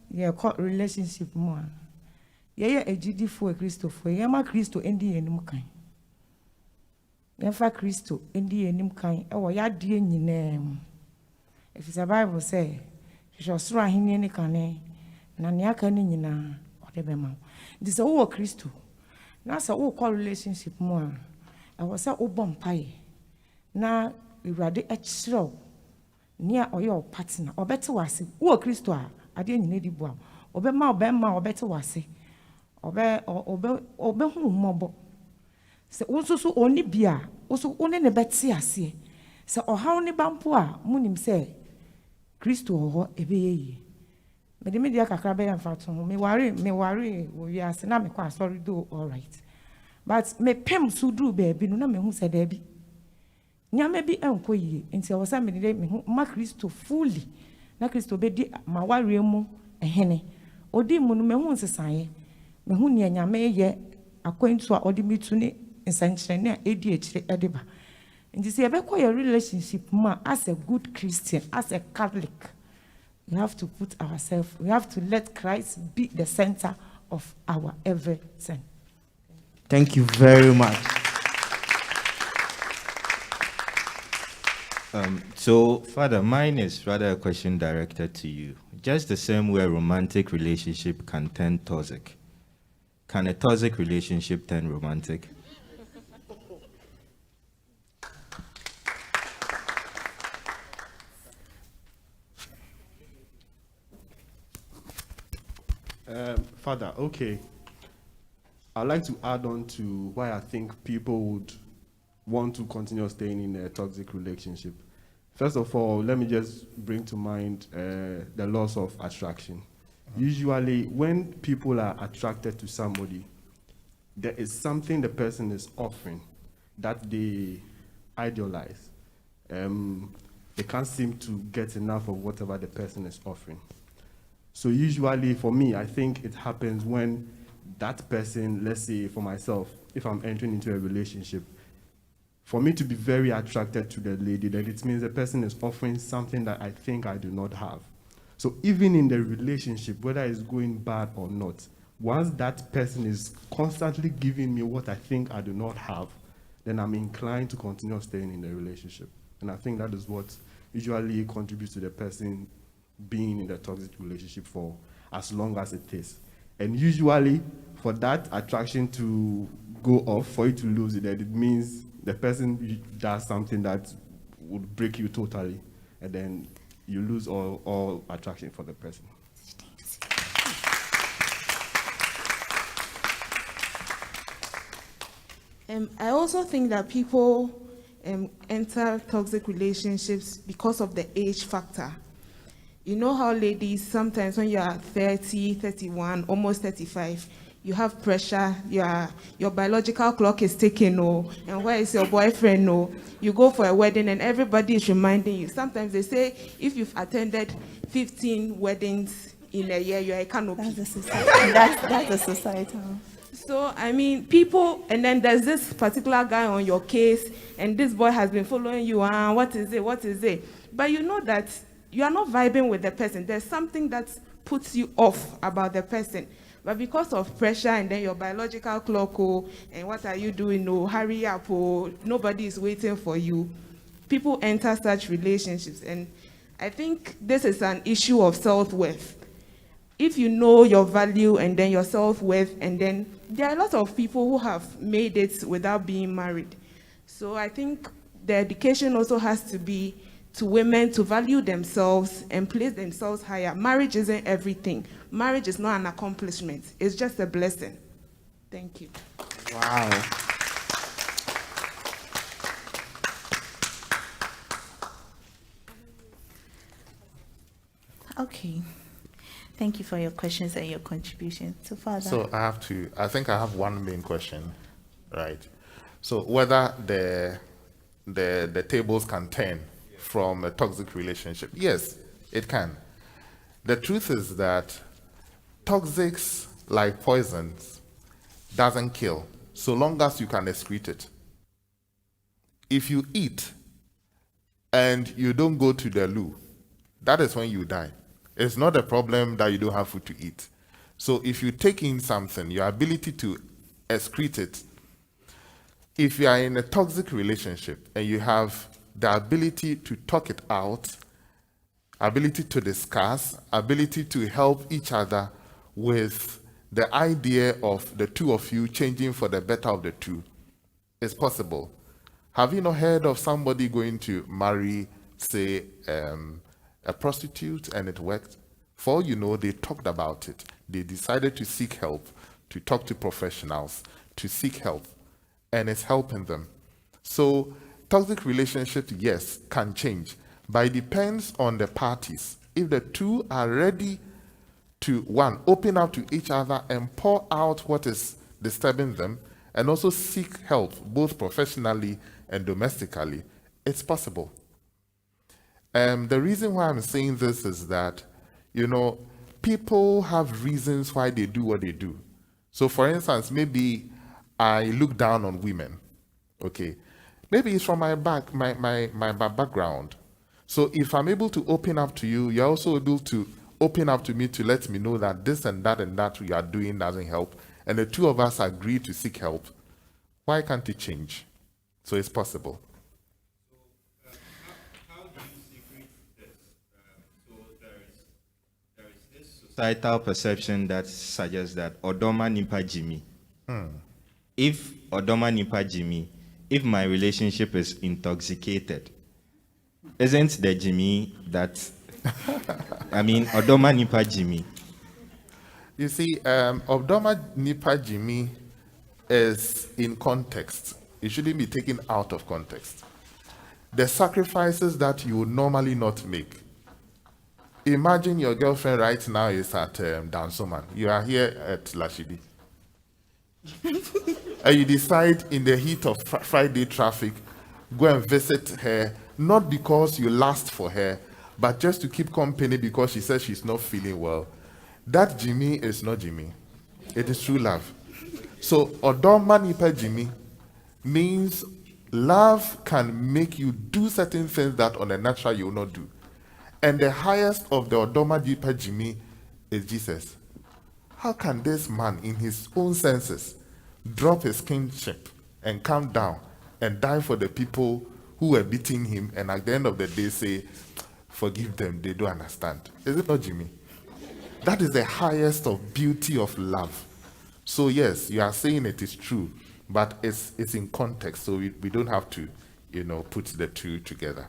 Speaker 14: ye relationship mu a ye ejidifo Christopher ye ma Christo endi enim kan ye fa Christo endi enim kan e wo ya de nyinem. If the Bible say soro ahene ne kane na ne aka ne nyina o de be ma ndi se wo Christo na se wo relationship mu a e wo se wo bom pai na Ewurade echiro nia oyo partner obete wase wo Kristo a ade nyina di boa obema obete wase obe hu mobo se wonso oni bia woso one ne bete ase se ohaw ne bampo a munim se Kristo ho ebeyeyi me dia kakra be yam fato me ware wo wi ase na me kwa sorry do all right, but me pem sudru be no na me hu se da bi nyame bi enko yie nti o sa me de me ma Kristo fully na Kristo be di ma ware mu ehene odi mu no me hu nsesaye me hu ne nyame ye akwantu a odi mitu ne nsankyerene a edi ekire edeba nti se be your relationship ma as a good Christian, as a Catholic, we have to put ourselves, we have to let Christ be the center of our everything.
Speaker 7: Thank you very much.
Speaker 8: So, Father, mine is rather a question directed to you. Just the same way a romantic relationship can turn toxic, can a toxic relationship turn romantic?
Speaker 15: Father, okay. I'd like to add on to why I think people would want to continue staying in a toxic relationship. First of all, let me just bring to mind the loss of attraction. Usually, when people are attracted to somebody, there is something the person is offering that they idealize. They can't seem to get enough of whatever the person is offering. So usually, for me, I think it happens when that person, let's say for myself, if I'm entering into a relationship, for me to be very attracted to the lady, then it means the person is offering something that I think I do not have. So even in the relationship, whether it's going bad or not, once that person is constantly giving me what I think I do not have, then I'm inclined to continue staying in the relationship. And I think that is what usually contributes to the person being in the toxic relationship for as long as it is. And usually, for that attraction to go off, for you to lose it, that it means the person does something that would break you totally, and then you lose all attraction for the person.
Speaker 9: I also think that people enter toxic relationships because of the age factor. You know how ladies, sometimes when you are 30, 31, almost 35, you have pressure, your biological clock is ticking, and where is your boyfriend, you go for a wedding and everybody is reminding you. Sometimes they say if you've attended 15 weddings in a year, you're a canopy.
Speaker 2: That's the societal.
Speaker 9: So, I mean, people, and then there's this particular guy on your case, and this boy has been following you, what is it, what is it? But you know that you are not vibing with the person. There's something that puts you off about the person. But because of pressure and then your biological clock, and what are you doing, hurry up, nobody is waiting for you, people enter such relationships. And I think this is an issue of self-worth. If you know your value and then your self-worth, and then there are a lot of people who have made it without being married. So I think the education also has to be to women to value themselves and place themselves higher. Marriage isn't everything. Marriage is not an accomplishment. It's just a blessing. Thank you.
Speaker 7: Wow.
Speaker 2: Okay. Thank you for your questions and your contribution. So, Father.
Speaker 11: So I think I have one main question, right? So whether the tables can turn from a toxic relationship. Yes, it can. The truth is that toxics, like poisons, doesn't kill so long as you can excrete it. If you eat and you don't go to the loo, that is when you die. It's not a problem that you don't have food to eat. So if you take in something, your ability to excrete it, if you are in a toxic relationship and you have the ability to talk it out, ability to discuss, ability to help each other with the idea of the two of you changing for the better of the two, it's possible. Have you not heard of somebody going to marry, say, a prostitute, and it worked? For all you know, they talked about it. They decided to seek help, to talk to professionals, to seek help, and it's helping them. So toxic relationships, yes, can change, but it depends on the parties. If the two are ready to, one, open up to each other and pour out what is disturbing them, and also seek help, both professionally and domestically, it's possible. The reason why I'm saying this is that, people have reasons why they do what they do. So for instance, maybe I look down on women, okay? Maybe it's from my background. So if I'm able to open up to you, you're also able to open up to me to let me know that this and that we are doing doesn't help. And the two of us agree to seek help. Why can't it change? So it's possible.
Speaker 8: Societal perception that suggests that Odoma Nipa Jimmy. If Odoma Nipa Jimmy, if my relationship is intoxicated, isn't the Jimmy that, Odoma Nipa Jimmy?
Speaker 11: You see, Odoma Nipa Jimmy is in context. It shouldn't be taken out of context. The sacrifices that you would normally not make. Imagine your girlfriend right now is at Dansoman. You are here at Lashidi. And you decide in the heat of Friday traffic, go and visit her, not because you lust for her, but just to keep company because she says she's not feeling well. That Jimmy is not Jimmy. It is true love. So, Odoma Nipa Jimmy means love can make you do certain things that on a natural you will not do. And the highest of the Odoma Nipa Jimmy is Jesus. How can this man, in his own senses, drop his kingship and come down and die for the people who were beating him, and at the end of the day say, forgive them, they don't understand? Is it not Jimmy? That is the highest of beauty of love. So yes, you are saying it is true, but it's in context, so we don't have to, put the two together.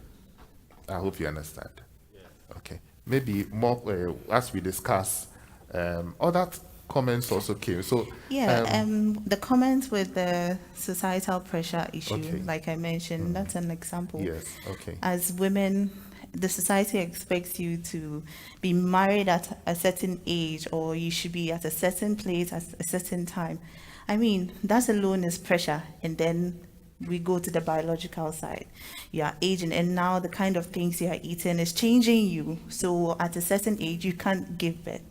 Speaker 11: I hope you understand. Yeah. Okay. Maybe more as we discuss, other comments also came. So
Speaker 2: the comments with the societal pressure issue,
Speaker 11: Okay.
Speaker 2: like I mentioned, that's an example.
Speaker 11: Yes. Okay.
Speaker 2: As women, the society expects you to be married at a certain age, or you should be at a certain place at a certain time. I mean, that alone is pressure. And then we go to the biological side. You are aging, and now the kind of things you are eating is changing you. So at a certain age, you can't give birth.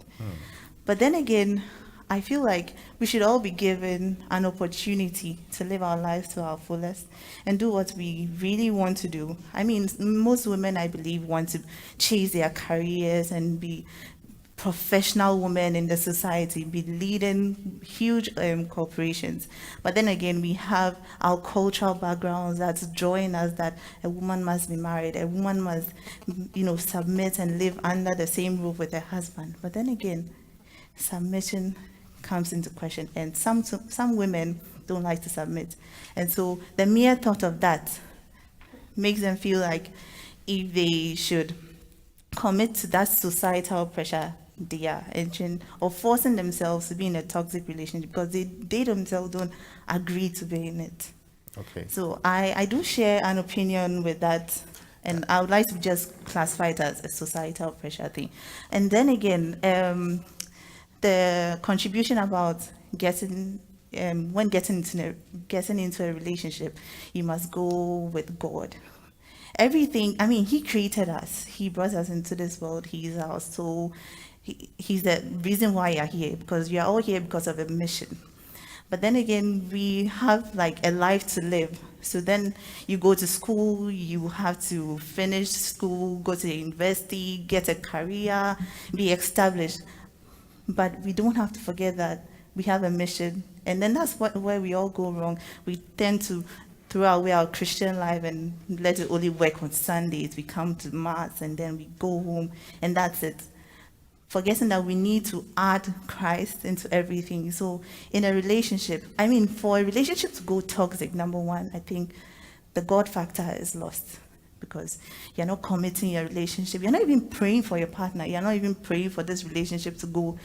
Speaker 2: But then again, I feel like we should all be given an opportunity to live our lives to our fullest and do what we really want to do. I mean, most women, I believe, want to chase their careers and be professional women in the society, be leading huge corporations. But then again, we have our cultural backgrounds that's drawing us that a woman must be married, a woman must, submit and live under the same roof with her husband. But then again, submission comes into question, and some women don't like to submit. And so the mere thought of that makes them feel like if they should commit to that societal pressure, they are entering or forcing themselves to be in a toxic relationship because they themselves don't agree to be in it.
Speaker 11: Okay.
Speaker 2: So I do share an opinion with that, and I would like to just classify it as a societal pressure thing. And then again, the contribution about getting into a relationship, you must go with God. Everything, I mean, He created us. He brought us into this world. He's our soul. He's the reason why you're here, because you're all here because of a mission. But then again, we have like a life to live. So then you go to school, you have to finish school, go to the university, get a career, be established. But we don't have to forget that we have a mission. And then that's where we all go wrong. We tend to throw away our Christian life and let it only work on Sundays. We come to Mass and then we go home, and that's it. Forgetting that we need to add Christ into everything. So in a relationship, I mean, for a relationship to go toxic, number one, I think the God factor is lost, because you're not committing your relationship. You're not even praying for your partner. You're not even praying for this relationship to go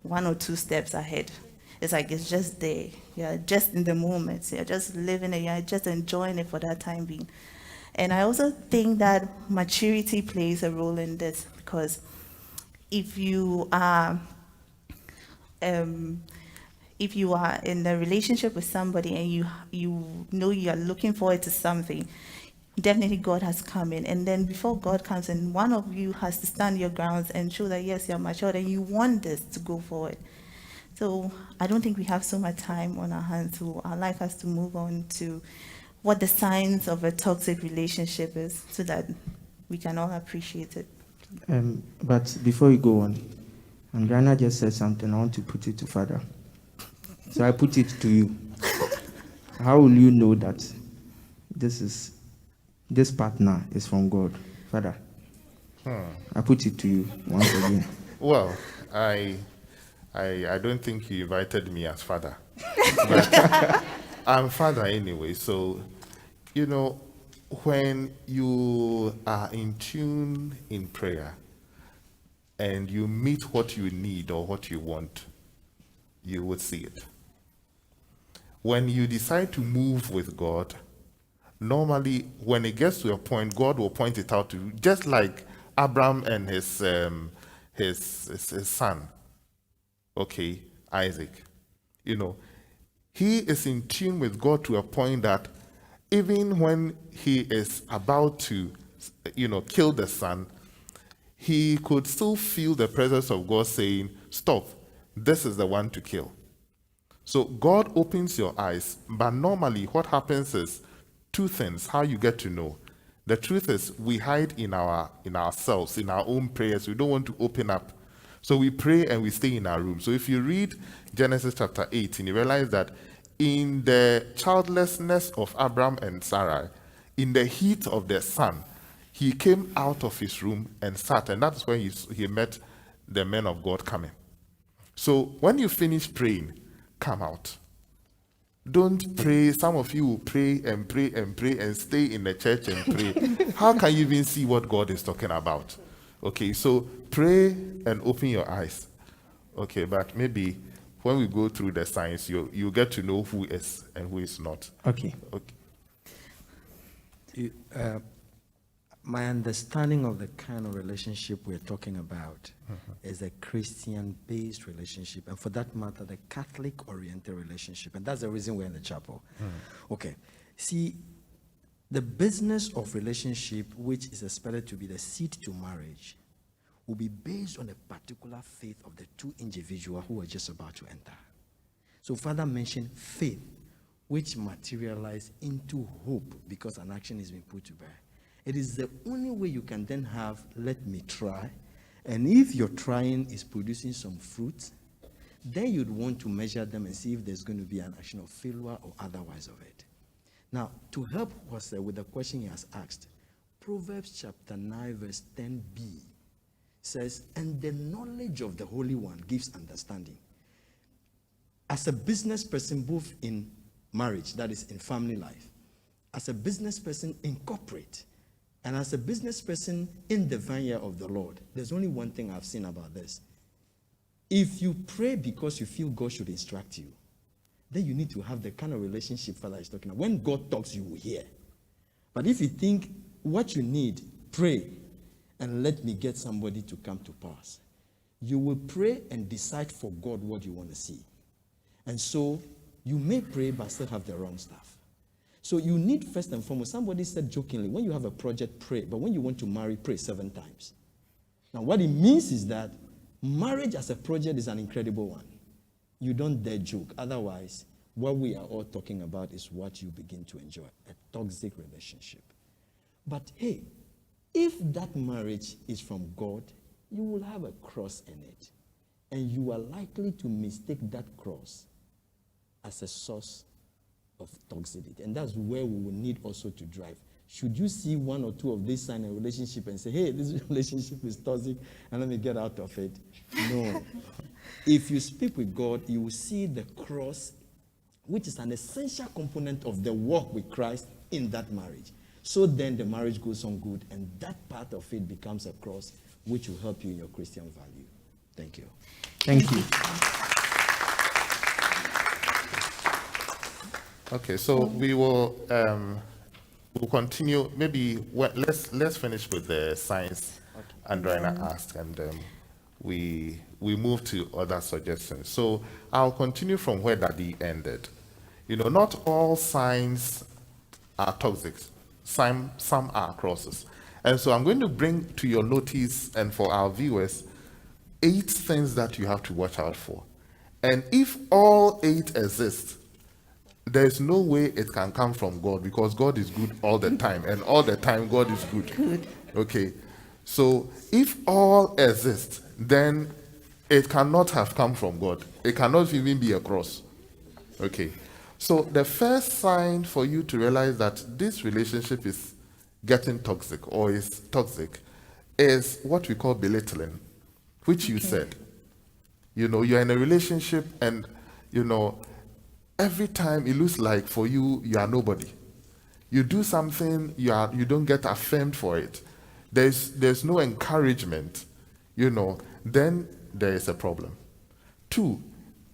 Speaker 2: 1 or 2 steps ahead. It's like it's just there. You're just in the moment. You're just living it. You're just enjoying it for that time being. And I also think that maturity plays a role in this, because if you are in a relationship with somebody and you know you are looking forward to something, definitely God has come in. And then before God comes in, one of you has to stand your grounds and show that yes, you're matured and you want this to go forward. So I don't think we have so much time on our hands, so I'd like us to move on to what the signs of a toxic relationship is, so that we can all appreciate it.
Speaker 7: But before you go on, Andriana just said something. I want to put it to Father. So I put it to you. How will you know that this partner is from God, Father? I put it to you once again.
Speaker 11: Well, I don't think you invited me as Father, but I'm Father anyway. So, when you are in tune in prayer and you meet what you need or what you want, you would see it. When you decide to move with God, normally when it gets to a point, God will point it out to you, just like Abraham and his son, Isaac. He is in tune with God to a point that even when he is about to, kill the son, he could still feel the presence of God saying, stop, this is the one to kill. So God opens your eyes, but normally what happens is 2 things, how you get to know. The truth is we hide in ourselves, in our own prayers. We don't want to open up. So we pray and we stay in our room. So if you read Genesis chapter 18, you realize that in the childlessness of Abraham and Sarai, in the heat of the sun, he came out of his room and sat, and that's when he met the men of God coming. So when you finish praying, come out. Don't pray. Some of you will pray and pray and pray and stay in the church and pray. How can you even see what God is talking about? Okay, so pray and open your eyes. Okay, but maybe when we go through the signs, you get to know who is and who is not.
Speaker 7: Okay.
Speaker 10: My understanding of the kind of relationship we're talking about is a Christian-based relationship, and for that matter, the Catholic-oriented relationship, and that's the reason we're in the chapel. Okay, see, the business of relationship, which is expected to be the seed to marriage, will be based on a particular faith of the two individuals who are just about to enter. So Father mentioned faith, which materialize into hope because an action is being put to bear. It is the only way you can then have, let me try. And if your trying is producing some fruit, then you'd want to measure them and see if there's going to be an action of failure or otherwise of it. Now, to help us with the question he has asked, Proverbs chapter 9, verse 10b says, and the knowledge of the Holy One gives understanding. As a business person, both in marriage, that is in family life, as a business person in corporate, and as a business person in the vineyard of the Lord, there's only one thing I've seen about this. If you pray because you feel God should instruct you, then you need to have the kind of relationship Father is talking about. When God talks, you will hear. But if you think what you need, pray and let me get somebody to come to pass, you will pray and decide for God what you want to see. And so you may pray but still have the wrong stuff. So you need, first and foremost, somebody said jokingly, when you have a project, pray. But when you want to marry, pray 7 times. Now what it means is that marriage as a project is an incredible one. You don't dare joke. Otherwise, what we are all talking about is what you begin to enjoy, a toxic relationship. But hey, if that marriage is from God, you will have a cross in it. And you are likely to mistake that cross as a source of toxicity. And that's where we will need also to drive. Should you see 1 or 2 of these signs in a relationship and say, hey, this relationship is toxic and let me get out of it? No. If you speak with God, you will see the cross, which is an essential component of the walk with Christ in that marriage. So then the marriage goes on good, and that part of it becomes a cross, which will help you in your Christian value. Thank you.
Speaker 13: Thank you.
Speaker 11: Okay, so we will we'll continue. Maybe let's finish with the science Andrina asked, and we move to other suggestions. So I'll continue from where Daddy ended. You know, not all signs are toxic. Some are crosses. And so I'm going to bring to your notice and for our viewers 8 things that you have to watch out for. And if all 8 exist, there is no way it can come from God, because God is good all the time, and all the time God is good. Okay, so if all exist, then it cannot have come from God. It cannot even be a cross. Okay, so the first sign for you to realize that this relationship is getting toxic or is toxic is what we call belittling, which you said. You know, you're in a relationship and, you know, every time it looks like for you, you are nobody. You do something, you don't get affirmed for it. There's no encouragement, you know, then there is a problem. 2,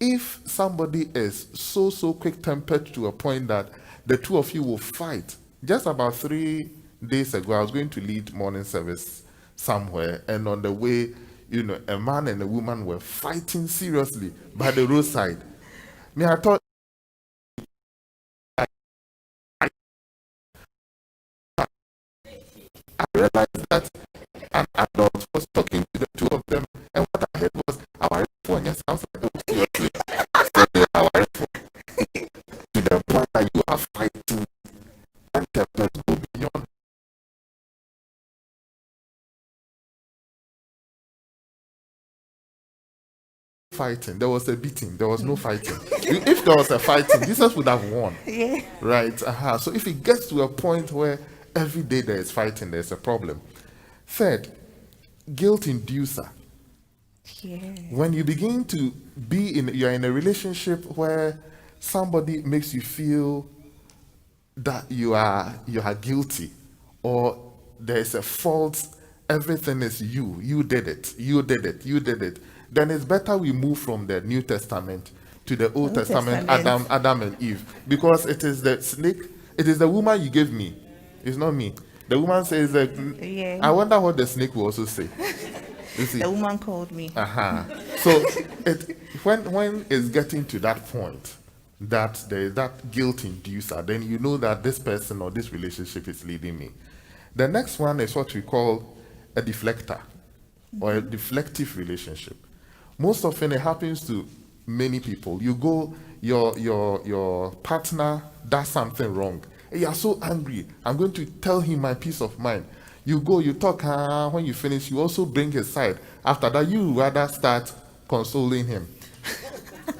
Speaker 11: if somebody is so quick-tempered to a point that the 2 of you will fight. Just about 3 days ago, I was going to lead morning service somewhere, and on the way, you know, a man and a woman were fighting seriously by the roadside. I thought, I realized that an adult was talking to the 2 of them, and what I heard was, our phone, yes, I was like, oh, seriously, our phone. To the point that you are fighting, and tempers go beyond. Fighting, there was a beating, there was no fighting. If there was a fighting, Jesus would have won.
Speaker 2: Yeah.
Speaker 11: Right? So if it gets to a point where every day there is fighting, there's a problem. 3rd, guilt inducer.
Speaker 2: Yeah.
Speaker 11: When you begin to you're in a relationship where somebody makes you feel that you are guilty, or there's a fault, everything is you did it, then it's better we move from the New Testament to the Old Testament. Adam and Eve, because it is the snake, it is the woman you gave me, it's not me. The woman says that,
Speaker 2: Yeah.
Speaker 11: I wonder what the snake will also say. You see?
Speaker 2: The woman called me.
Speaker 11: So when it's getting to that point that there is that guilt inducer, then you know that this person or this relationship is leading me. The next one is what we call a deflector. or a deflective relationship. Most often it happens to many people. You go, your partner does something wrong. And you are so angry. I'm going to tell him my peace of mind. You go, you talk, when you finish, you also bring his side. After that, you rather start consoling him.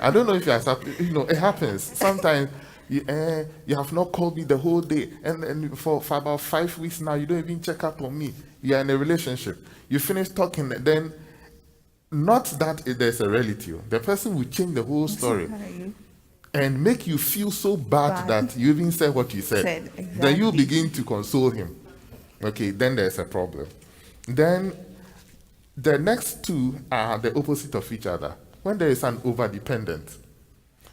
Speaker 11: I don't know if it happens. Sometimes you have not called me the whole day, and for about 5 weeks now, you don't even check up on me. You are in a relationship. You finish talking, then not that there's a relative. The person will change the whole story and make you feel so bad that you even said what you said.
Speaker 2: Exactly.
Speaker 11: Then you begin to console him. Okay, then there's a problem. Then the next two are the opposite of each other. When there is an overdependent.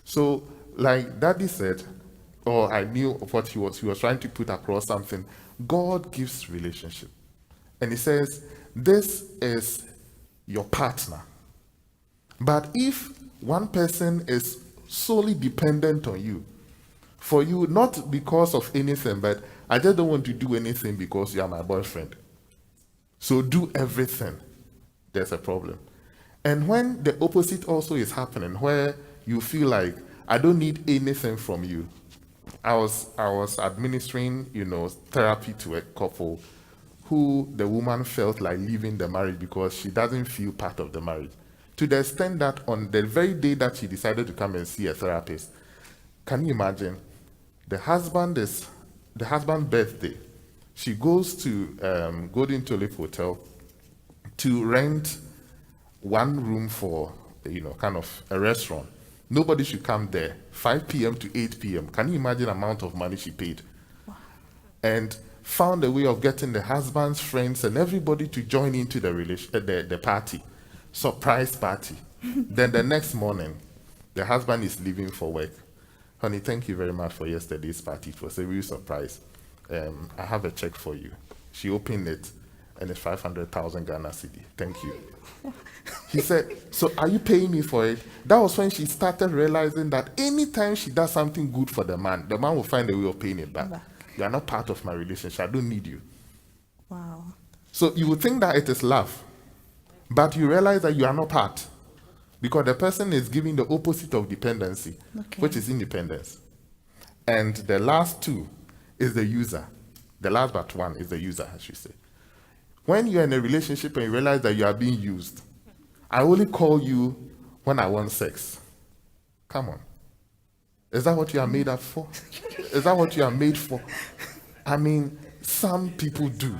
Speaker 11: So, like Daddy said, or I knew what he was trying to put across something. God gives relationship. And he says, this is your partner. But if one person is solely dependent on you, for you, not because of anything, but I just don't want to do anything because you are my boyfriend. So do everything. There's a problem. And when the opposite also is happening, where you feel like I don't need anything from you. I was administering, therapy to a couple who the woman felt like leaving the marriage because she doesn't feel part of the marriage. To the extent that on the very day that she decided to come and see a therapist, can you imagine? The husband's birthday. She goes to Golden Tulip Hotel to rent one room for, kind of a restaurant. Nobody should come there. 5 p.m. to 8 p.m. Can you imagine the amount of money she paid? Wow. And found a way of getting the husband's friends and everybody to join into the party. Surprise party. Then the next morning, the husband is leaving for work. Honey, thank you very much for yesterday's party. It was a real surprise. I have a check for you. She opened it, and it's 500,000 Ghana cedi. Thank you. He said, so are you paying me for it? That was when she started realizing that anytime she does something good for the man will find a way of paying it back. You are not part of my relationship. I don't need you.
Speaker 2: Wow.
Speaker 11: So you would think that it is love, but you realize that you are not part, because the person is giving the opposite of dependency, which is independence. And the last two is the user. The last but one is the user, I should say. When you're in a relationship and you realize that you are being used, I only call you when I want sex. Come on. Is that what you are made up for? Is that what you are made for? I mean, some people do.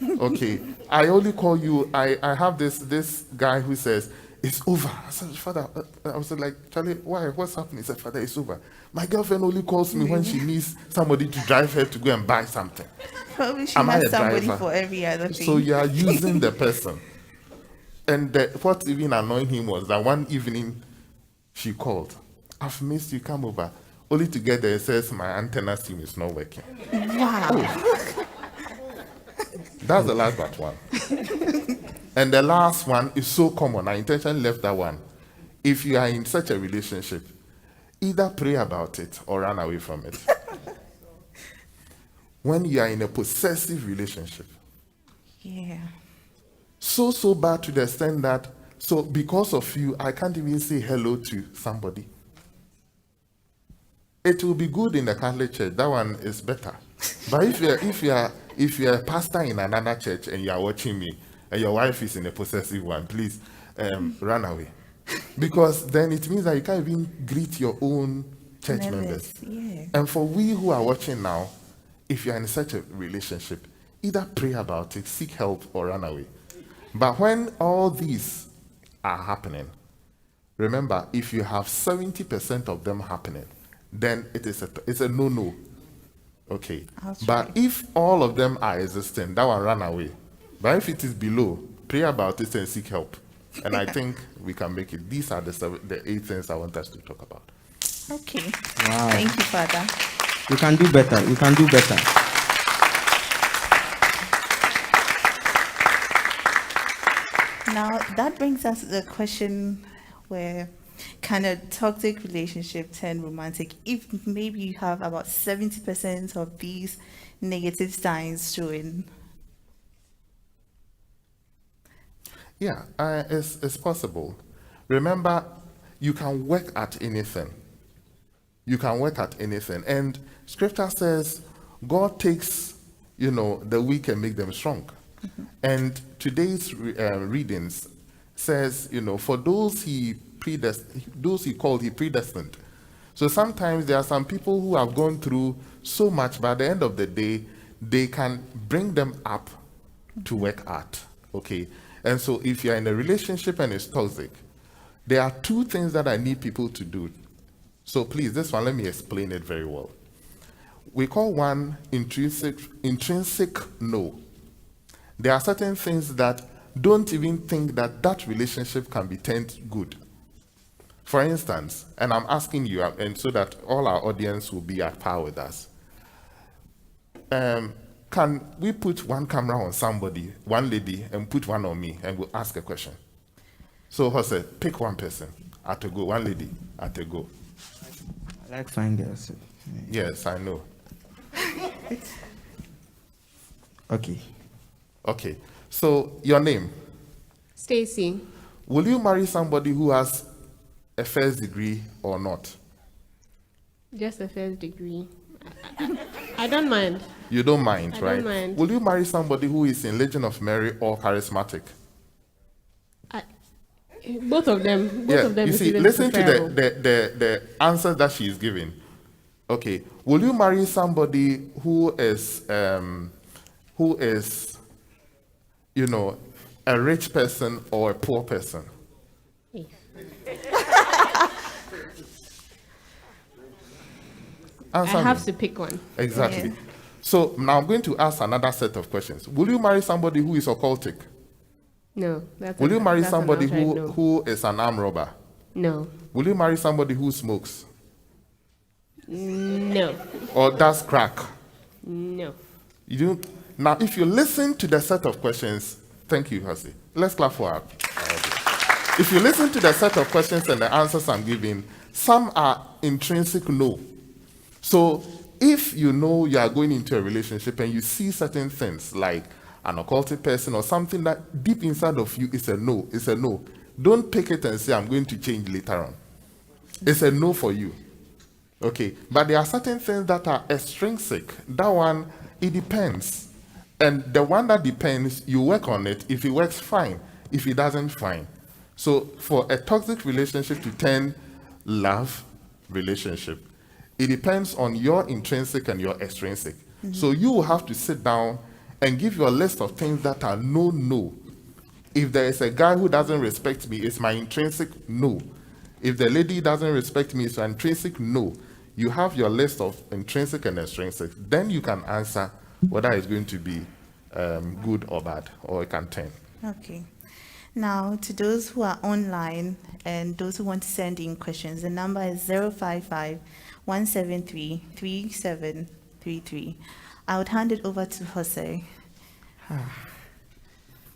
Speaker 11: Okay. I only call you, I have this guy who says, it's over. I said, Father, I was like, Charlie, why? What's happening? He said, Father, it's over. My girlfriend only calls me when she needs somebody to drive her to go and buy something.
Speaker 2: Probably she has somebody for every other thing.
Speaker 11: So you are using the person. And what even annoyed him was that one evening she called. I've missed you, come over. Only to get there, it says my antenna SIM is not working.
Speaker 2: Wow.
Speaker 11: Oh. That's the last but one. And the last one is so common. I intentionally left that one. If you are in such a relationship, either pray about it or run away from it. When you are in a possessive relationship.
Speaker 2: Yeah.
Speaker 11: So bad to the extent that, so because of you, I can't even say hello to somebody. It will be good in the Catholic Church. That one is better. But if you're a pastor in another church and you are watching me, and your wife is in a possessive one, please run away. Because then it means that you can't even greet your own church members.
Speaker 2: Yeah.
Speaker 11: And for we who are watching now, if you are in such a relationship, either pray about it, seek help, or run away. But when all these are happening, remember, if you have 70% of them happening, then it's a no-no. Okay. But if all of them are existing, that one run away. But if it is below, pray about it and seek help. And I think we can make it. These are the 8 things I want us to talk about.
Speaker 2: Okay.
Speaker 7: Wow.
Speaker 2: Thank you, Father.
Speaker 7: You can do better. You can do better.
Speaker 2: Now, that brings us to the question where can a toxic relationship turn romantic if maybe you have about 70% of these negative signs showing?
Speaker 11: Yeah, it's possible. Remember, you can work at anything. You can work at anything. And scripture says God takes, the weak and make them strong. And today's readings says, for those he called, he predestined. So sometimes there are some people who have gone through so much, but at the end of the day, they can bring them up to work at. Okay? And so if you're in a relationship and it's toxic, there are two things that I need people to do. So please, this one, let me explain it very well. We call one intrinsic no. There are certain things that don't even think that relationship can be turned good. For instance, and I'm asking you, and so that all our audience will be at par with us, can we put one camera on somebody, one lady, and put one on me, and we'll ask a question? So, Jose, pick one person at a go, one lady at a go.
Speaker 7: I like fine girls.
Speaker 11: Yes, I know.
Speaker 7: Okay.
Speaker 11: Okay. So, your name?
Speaker 16: Stacy.
Speaker 11: Will you marry somebody who has a first degree or not?
Speaker 16: Just a first degree. I don't mind.
Speaker 11: You don't mind,
Speaker 16: I
Speaker 11: right?
Speaker 16: don't mind.
Speaker 11: Will you marry somebody who is in Legion of Mary or charismatic?
Speaker 16: Both of them. Both of them.
Speaker 11: You
Speaker 16: is
Speaker 11: see,
Speaker 16: even
Speaker 11: listen to
Speaker 16: preferable.
Speaker 11: the answers that she is giving. Okay. Will you marry somebody who is a rich person or a poor person?
Speaker 16: I
Speaker 11: Answer
Speaker 16: have
Speaker 11: me.
Speaker 16: to pick one.
Speaker 11: Exactly.
Speaker 16: Yeah.
Speaker 11: So now I'm going to ask another set of questions. Will you marry somebody who is occultic?
Speaker 16: No.
Speaker 11: Will you marry
Speaker 16: that's an
Speaker 11: somebody
Speaker 16: outright no.
Speaker 11: who is an armed robber?
Speaker 16: No.
Speaker 11: Will you marry somebody who smokes?
Speaker 16: No.
Speaker 11: Or does crack?
Speaker 16: No.
Speaker 11: You don't. Now, if you listen to the set of questions, thank you, Hasi. Let's clap for her. If you listen to the set of questions and the answers I'm giving, some are intrinsic no. So if you know you are going into a relationship and you see certain things like an occultic person or something that deep inside of you is a no, it's a no. Don't take it and say, I'm going to change later on. It's a no for you. Okay, but there are certain things that are extrinsic. That one, it depends. And the one that depends, you work on it. If it works, fine. If it doesn't, fine. So for a toxic relationship to turn love relationship, it depends on your intrinsic and your extrinsic. So you will have to sit down and give your list of things that are no. If there is a guy who doesn't respect me, it's my intrinsic no. If the lady doesn't respect me, it's my intrinsic no. You have your list of intrinsic and extrinsic. Then you can answer whether it's going to be good or bad, or it can turn.
Speaker 2: Okay. Now, to those who are online and those who want to send in questions, the number is 055-173-3733. I would hand it over to Jose.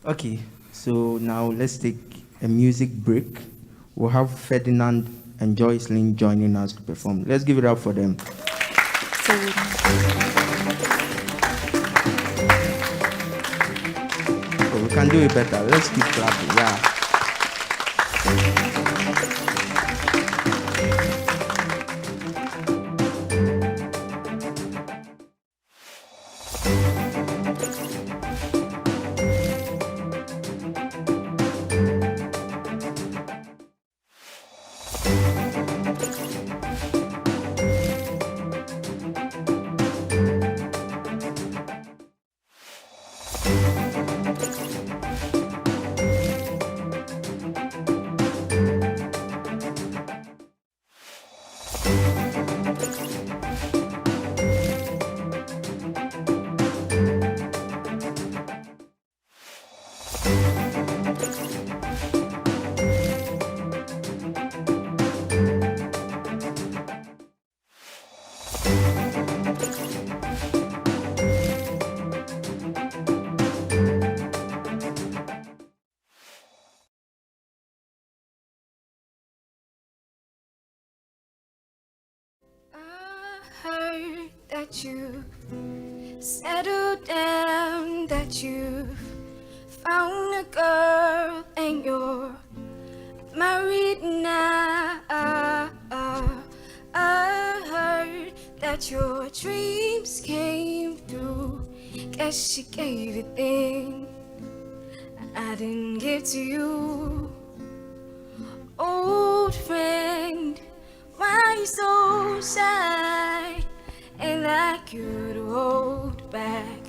Speaker 7: Okay, so now let's take a music break. We'll have Ferdinand and Joycelyn joining us to perform. Let's give it up for them. Oh, we can do it better. Let's keep clapping. Yeah.
Speaker 6: Heard that you settled down, that you found a girl and you're married now. I heard that your dreams came true. Guess she gave it in. I didn't give to you. Old friend, why you so shy? Ain't like you to hold back.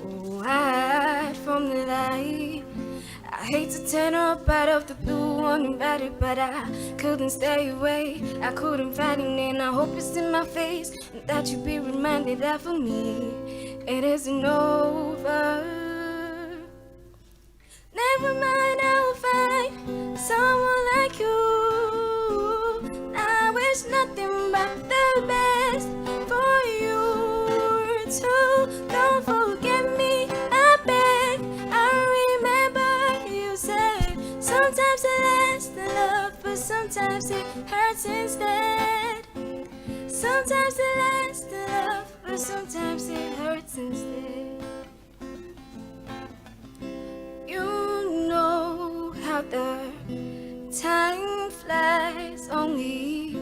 Speaker 6: Oh, hide from the light. I hate to turn up out of the blue uninvited, but I couldn't stay away. I couldn't fight it, and I hope it's in my face, and that you be reminded that for me it isn't over. Never mind, I'll find someone like you. I wish nothing but the best for you too. Don't forget me, I beg. I remember you said sometimes it lasts the love, but sometimes it hurts instead. Sometimes it lasts the love, but sometimes it hurts instead. You know how the time flies. Only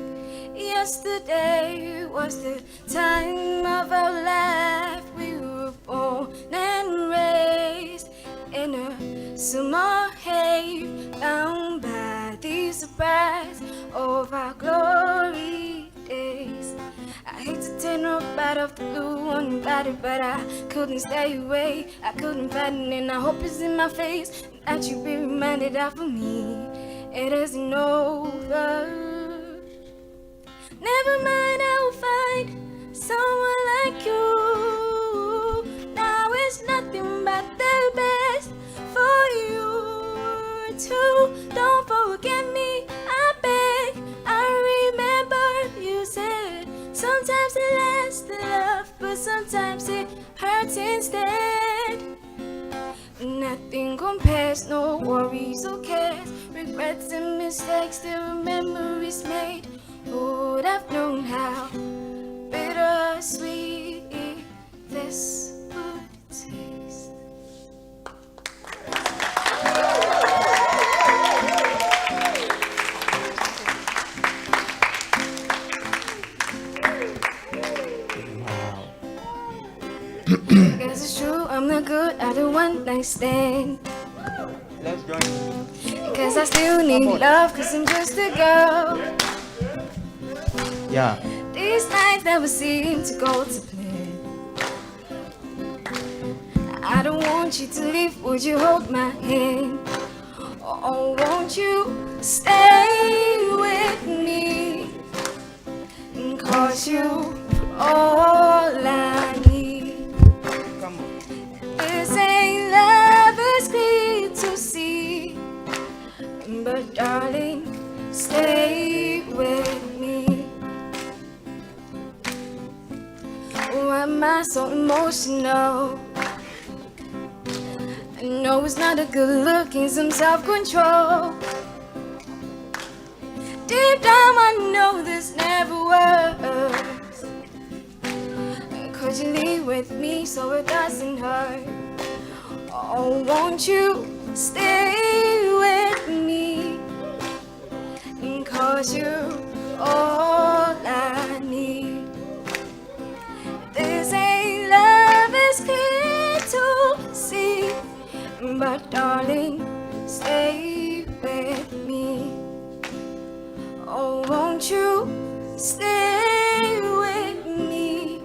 Speaker 6: yesterday was the time of our life. We were born and raised in a summer haze, bound by the surprise of our glory days. I hate to turn up out of the blue uninvited, but I couldn't stay away. I couldn't fight it, and I hope it's in my face, that you be reminded that for me it isn't over. Never mind, I'll find someone like you. Now it's nothing but the best for you too. Don't forget me, I beg. I remember you said sometimes it lasts the love, but sometimes it hurts instead. Nothing compares, no worries or cares, regrets and mistakes, there are memories made. Who would have known how bittersweet this would taste? Guess it's true, I'm not good at a one night stand.
Speaker 7: Let's join.
Speaker 6: Cause I still need love, cause I'm just a girl.
Speaker 7: Yeah.
Speaker 6: These nights never seem to go to plan. I don't want you to leave, would you hold my hand? Oh, won't you stay with me? Cause you all I need. This ain't love, it's clear to see. But darling, stay with me. Why am I so emotional? I know it's not a good look and some self-control. Deep down I know this never works. Could you leave with me so it doesn't hurt? Oh, won't you stay with me? Cause you're all I need. This ain't love, it's clear to see. But darling, stay with me. Oh, won't you stay with me?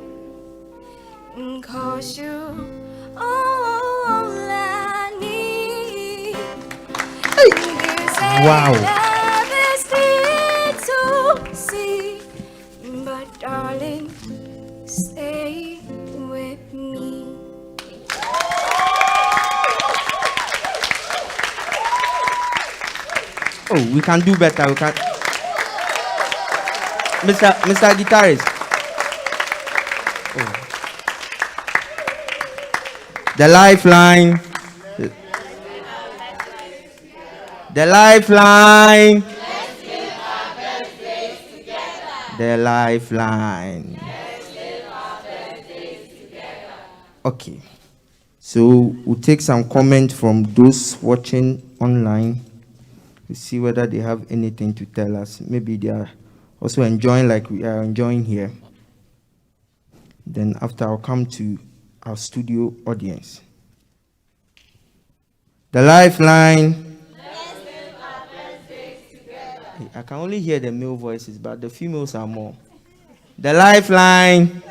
Speaker 6: Cause you're all I need. This ain't
Speaker 7: Wow.
Speaker 6: love, it's clear to see. But darling, stay with me.
Speaker 7: Oh, we can do better. We can. Mr. Guitarist. Oh. The Lifeline. The Lifeline. The Lifeline. Okay. So we'll take some comment from those watching online to see whether they have anything to tell us. Maybe they are also enjoying like we are enjoying here. Then after, I'll come to our studio audience. The Lifeline. I can only hear the male voices, but the females are more. The Lifeline.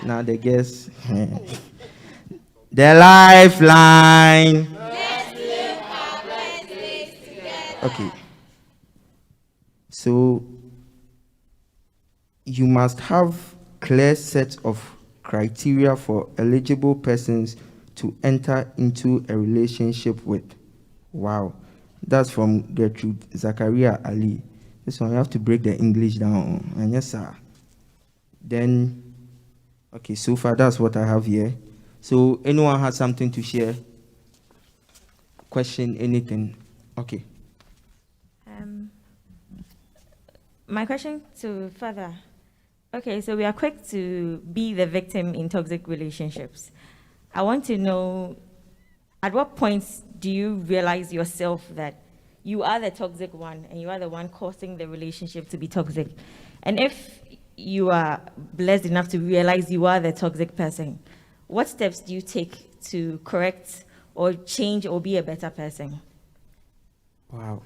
Speaker 7: Now the guess. The Lifeline. Okay. So you must have clear set of criteria for eligible persons to enter into a relationship with. Wow. That's from Gertrude Zachariah Ali. This one you have to break the English down. And yes, sir. Then, okay, so far that's what I have here. So anyone has something to share? Question, anything? Okay.
Speaker 17: My question to Father. Okay, so we are quick to be the victim in toxic relationships. I want to know, at what point do you realize yourself that you are the toxic one and you are the one causing the relationship to be toxic? And if you are blessed enough to realize you are the toxic person, what steps do you take to correct or change or be a better person?
Speaker 7: Wow.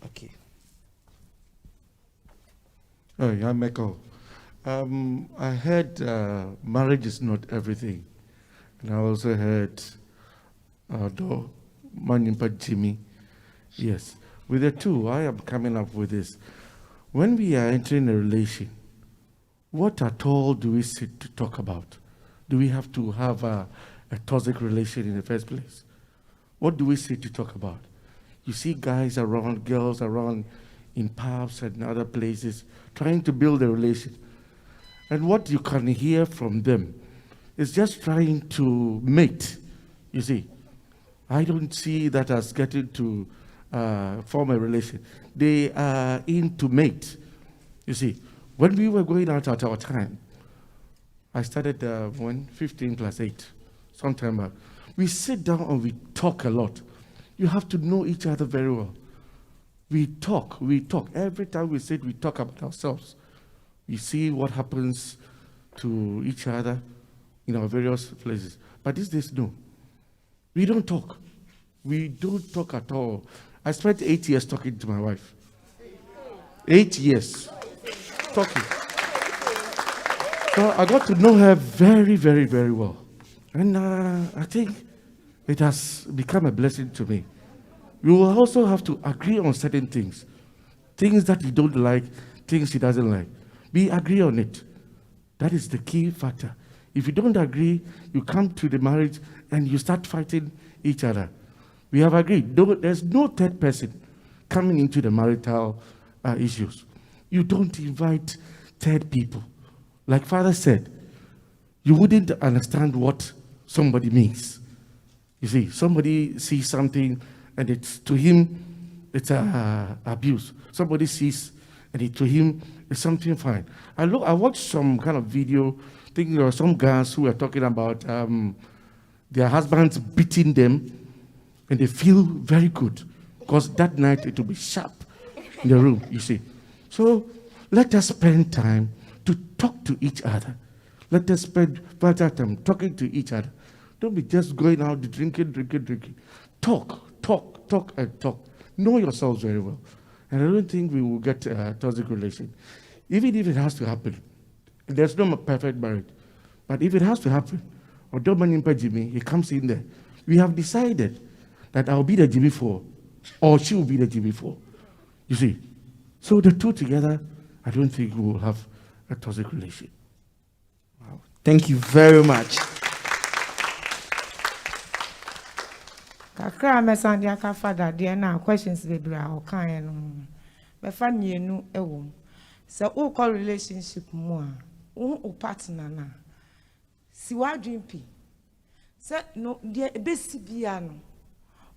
Speaker 7: Okay.
Speaker 18: Oh, yeah, Michael. I heard marriage is not everything. And I also heard Manimpa Jimmy. Yes. With the two, I am coming up with this. When we are entering a relation, what at all do we sit to talk about? Do we have to have a toxic relation in the first place? What do we sit to talk about? You see guys around, girls around in pubs and other places trying to build a relation. And what you can hear from them is just trying to mate, you see. I don't see that as getting to form a relation. They are in to mate, you see. When we were going out at our time, I started 15 plus 8, sometime back. We sit down and we talk a lot. You have to know each other very well. We talk. Every time we sit, we talk about ourselves. We see what happens to each other in our various places. But these days, no. We don't talk. We don't talk at all. I spent 8 years talking to my wife. 8 years talking. So I got to know her very, very, very well. And I think it has become a blessing to me. You will also have to agree on certain things. Things that you don't like, things she doesn't like. We agree on it. That is the key factor. If you don't agree, you come to the marriage and you start fighting each other. We have agreed. There's no third person coming into the marital issues. You don't invite third people. Like Father said, you wouldn't understand what somebody means. You see, somebody sees something and it's to him, it's abuse. Somebody sees and to him, it's something fine. I watched some kind of video, thinking there were some guys who were talking about their husbands beating them, and they feel very good because that night it will be sharp in the room, you see. So let us spend time to talk to each other. Let us spend better time talking to each other. Don't be just going out drinking. Talk. Know yourselves very well. And I don't think we will get a toxic relation. Even if it has to happen, there's no perfect marriage. But if it has to happen, Odomanimpa Jimmy, he comes in there. We have decided that I'll be the GB4, or she will be the GB4. You see? So the two together, I don't think we will have a toxic relation.
Speaker 7: Wow. Thank you very much.
Speaker 14: Kakra mesandi aka Father there na questions bebre a okan no. Be fa mienu ewo. Se o call relationship mu a, o partner na. Si wa dreampi. Se no de ebesi bia no.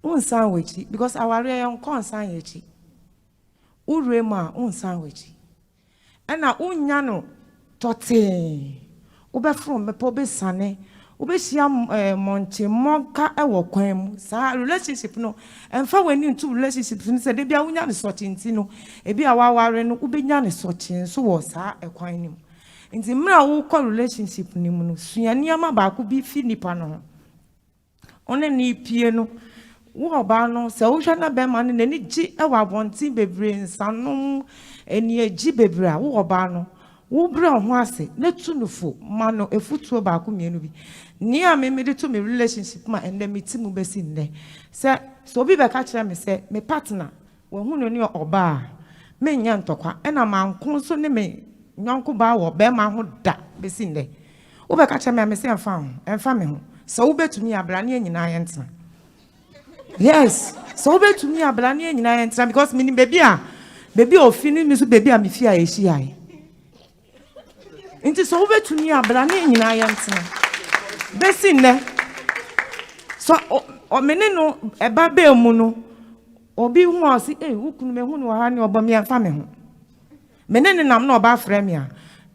Speaker 14: Unsan wechi because our yon konsan yechi. Urema unsan wechi. Ena unya no tote. wobɛforo mbɛpɔ bɛsane wobɛhyia mɔnkye mmɔnka ɛwɔ kwan mu saa relationship no ɛmfa w'ani nto relationship no sɛ da bia wonya ne sɔkye nti no ebi a waware no wobɛnya ne sɔkye nso wɔ saa ɛkwan no mu nti mmerɛ a wokɔ relationship no mu no sua nneɛma baako bi fi nipa no ho ɔne ne pie no wo ɔbaa no sɛ wohwɛ na bɛrima no n'ani gye ɛwɔ abɔnten bebree nsanom ani agyi bebree a wo ɔbaa no wo brɛ ho ase na tu no fo ma no efutuo baako mmienu bi nea me de to me relationship ma ɛnɛ me ti mu bɛsi nnɛ sɛ obi bɛka kyerɛ me sɛ me partner wɔhu no ne ɔbaa me nya ntɔkwa ɛna manko so ne me nyɔnko baa wɔ bɛrima ho da bɛsi nnɛ wobɛka kyerɛ me sɛ ɛmfa me ho sɛ wobɛtumi abra ne nyinaa yɛntena yes sɛ wobɛtumi abra ne nyinaa yɛntena because me ni baby a ofi ne me so baby a me fi a ɛhyiae nti sɛ wobɛtumi abra ne nyinaa yɛntena bɛsi nnɛ so ɔmene no ɛba bɛɛ mu no obi hu a ɔse wokunu mehu no wɔ ha ne ɔbɔ me ɛmfa me ho mene ne nam na ɔba frɛ me a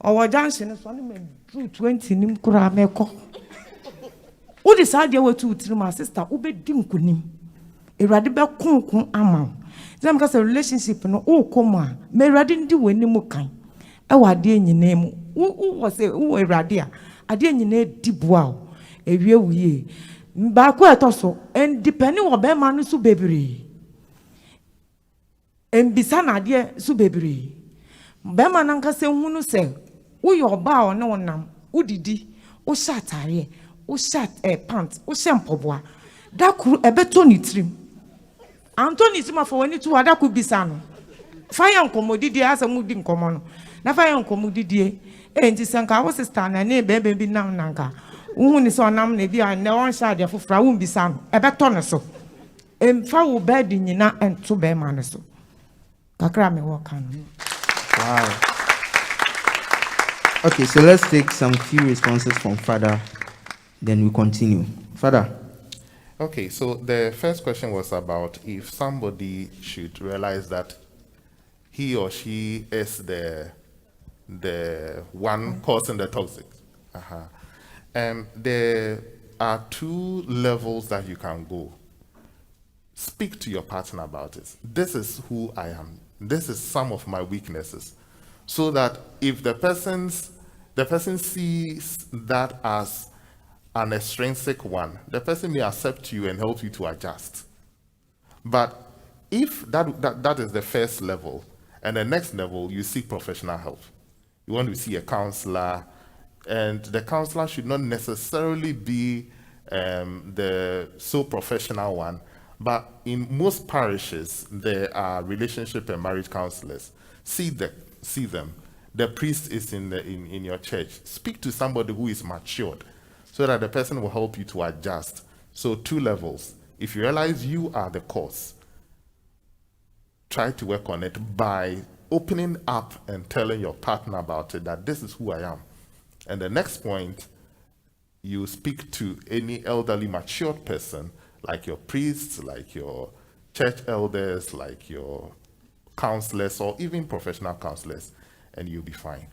Speaker 14: ɔwɔ junction no so ɔne maduru 20 nim koraa mɛkɔ wode saa deɛ wɔtu wo tirim a sister wobɛdi nkonim awurade bɛkonko ama wo sɛ meka sɛ relationship no wokɔ mu a ma awurade ndi w'anim kan ɛwɔ adeɛ nyinaa mu wowɔ sɛ wowɔ awurade a adeɛ nyinaa di boa wo ewie wo yie baako ɛtɔ so ndipɛne wɔ bɛrima no so bebree mbisa na adeɛ so bebree bɛrima no nkasa hunu sɛ woyɛ ɔbaa a ɔne wo nam wodidi wohyɛ atareɛ wohyɛ pant wohyɛ mpɔboa dakoro ɛbɛtɔ ne tirim antɔ ne tirim afɔ w'ani to hɔ adako bisa no fa yɛ nkɔmmɔdidie asɛ mudi nkɔmmɔ no na fa yɛ nkɔmmɔdidie nti sɛ nka wo sister na ne bɛɛbɛ bi nam nanka wohu ne sɛ ɔnam na bi a nnɛ ɔnhyɛ adeɛ foforɔ a wombisa no ɛbɛtɔ ne so mfa wo bɛɛde nyina ɛnto bɛrima no so kakra mewɔ ka no.
Speaker 7: Wow. Okay, so let's take some few responses from Father, then we continue. Father.
Speaker 11: Okay, so the first question was about if somebody should realize that he or she is the one causing the toxic. There are two levels that you can go. Speak to your partner about it. This is who I am. This is some of my weaknesses. So that if the person sees that as an extrinsic one, the person may accept you and help you to adjust. But if that is the first level, and the next level, you seek professional help. You want to see a counselor, and the counselor should not necessarily be the so professional one, but in most parishes, there are relationship and marriage counselors. See them. The priest is in your church. Speak to somebody who is matured, so that the person will help you to adjust. So 2 levels. If you realize you are the cause, try to work on it by opening up and telling your partner about it, that this is who I am. And the next point, you speak to any elderly matured person, like your priests, like your church elders, like your counselors, or even professional counselors, and you'll be fine.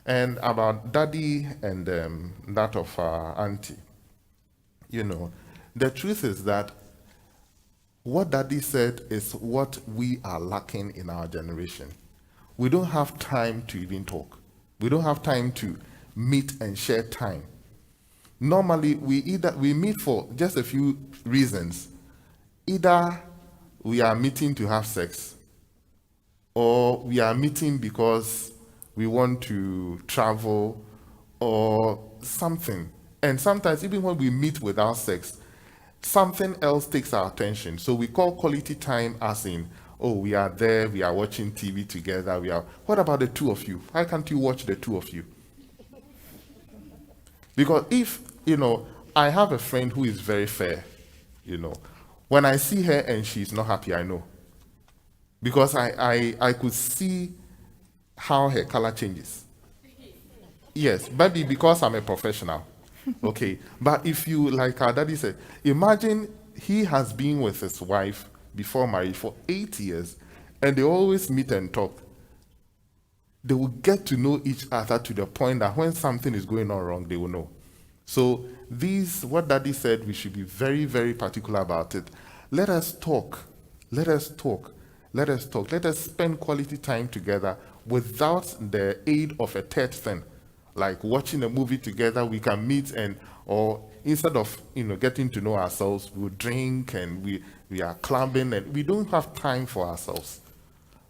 Speaker 11: And about daddy and that of auntie, the truth is that what daddy said is what we are lacking in our generation. We don't have time to even talk. We don't have time to meet and share time. Normally, we meet for just a few reasons. Either we are meeting to have sex, or we are meeting because we want to travel, or something. And sometimes, even when we meet without sex, something else takes our attention. So we call quality time as in, oh, we are there, we are watching TV together. What about the 2 of you? Why can't you watch the 2 of you? Because if, I have a friend who is very fair, when I see her and she's not happy, I know. Because I could see how her color changes. Yes, maybe because I'm a professional. Okay, but if you, like our daddy said, imagine he has been with his wife before marriage for 8 years, and they always meet and talk. they will get to know each other to the point that when something is going on wrong, they will know. So these, what Daddy said, we should be very, very particular about it. Let us talk. Let us talk. Let us talk. Let us spend quality time together without the aid of a third thing. Like watching a movie together, we can meet or instead of getting to know ourselves, we'll drink and we are clubbing and we don't have time for ourselves.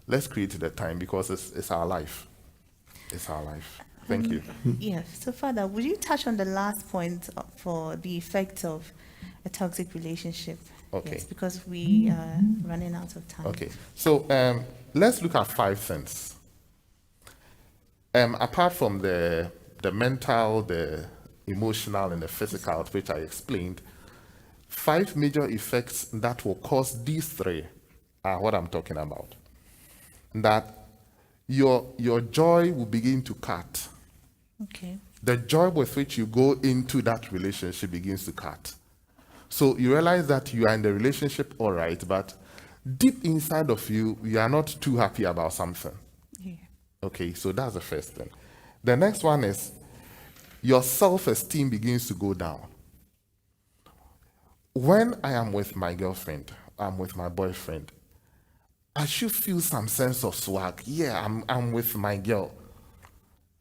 Speaker 11: Let's create the time because it's our life. It's our life. Thank you.
Speaker 2: Yes. So, Father, would you touch on the last point for the effect of a toxic relationship?
Speaker 11: Okay.
Speaker 2: Yes, because we are running out of time.
Speaker 11: Okay. So let's look at 5 things. Apart from the mental, the emotional, and the physical, which I explained, 5 major effects that will cause these 3 are what I'm talking about. That your joy will begin to cut.
Speaker 2: Okay.
Speaker 11: The joy with which you go into that relationship begins to cut. So you realize that you are in the relationship, all right, but deep inside of you, you are not too happy about something.
Speaker 2: Yeah.
Speaker 11: Okay, so that's the first thing. The next one is your self-esteem begins to go down. When I am with my girlfriend, I'm with my boyfriend, I should feel some sense of swag. Yeah, I'm with my girl.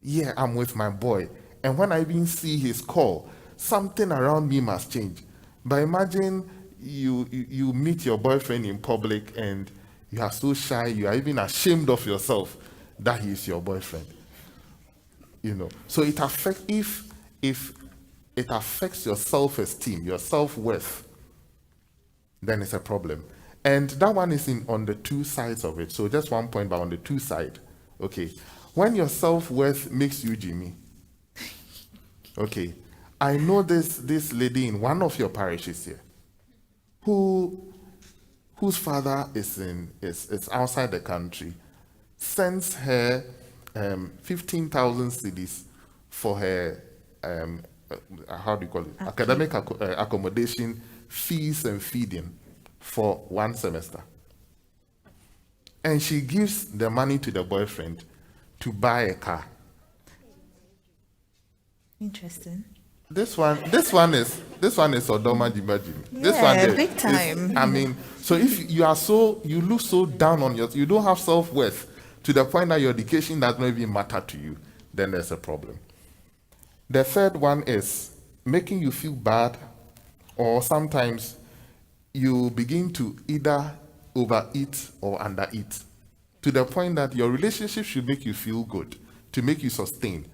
Speaker 11: Yeah, I'm with my boy. And when I even see his call, something around me must change. But imagine you meet your boyfriend in public and you are so shy, you are even ashamed of yourself that he is your boyfriend. So it affects if it affects your self-esteem, your self-worth, then it's a problem. And that one is on the 2 sides of it. So just 1 point, but on the 2 sides. Okay. When your self-worth makes you Jimmy. Okay. I know this lady in one of your parishes here whose father is outside the country, sends her 15,000 cedis for her how do you call it? Okay. Academic accommodation, fees and feeding for 1 semester. And she gives the money to the boyfriend to buy a car.
Speaker 2: Interesting.
Speaker 11: This one is Odoma Jimajim. This
Speaker 2: Yeah,
Speaker 11: one there
Speaker 2: big time.
Speaker 11: So if you look so down on you don't have self-worth to the point that your education does not even matter to you, then there's a problem. The third one is making you feel bad, or sometimes you begin to either overeat or undereat, to the point that your relationship should make you feel good, to make you sustain.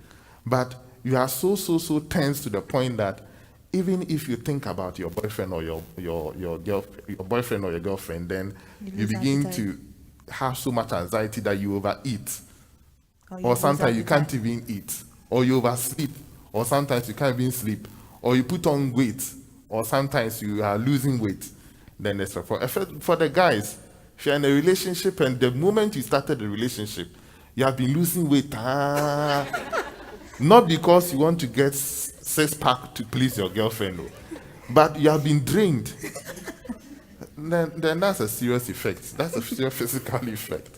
Speaker 11: But you are so tense to the point that even if you think about your boyfriend or your boyfriend or your girlfriend, then you begin to have so much anxiety that you overeat. Or sometimes you can't even eat, or you oversleep, or sometimes you can't even sleep, or you put on weight, or sometimes you are losing weight. Then there's for the guys, if you're in a relationship and the moment you started the relationship, you have been losing weight. Not because you want to get 6-pack to please your girlfriend, but you have been drained. Then that's a serious effect. That's a serious physical effect.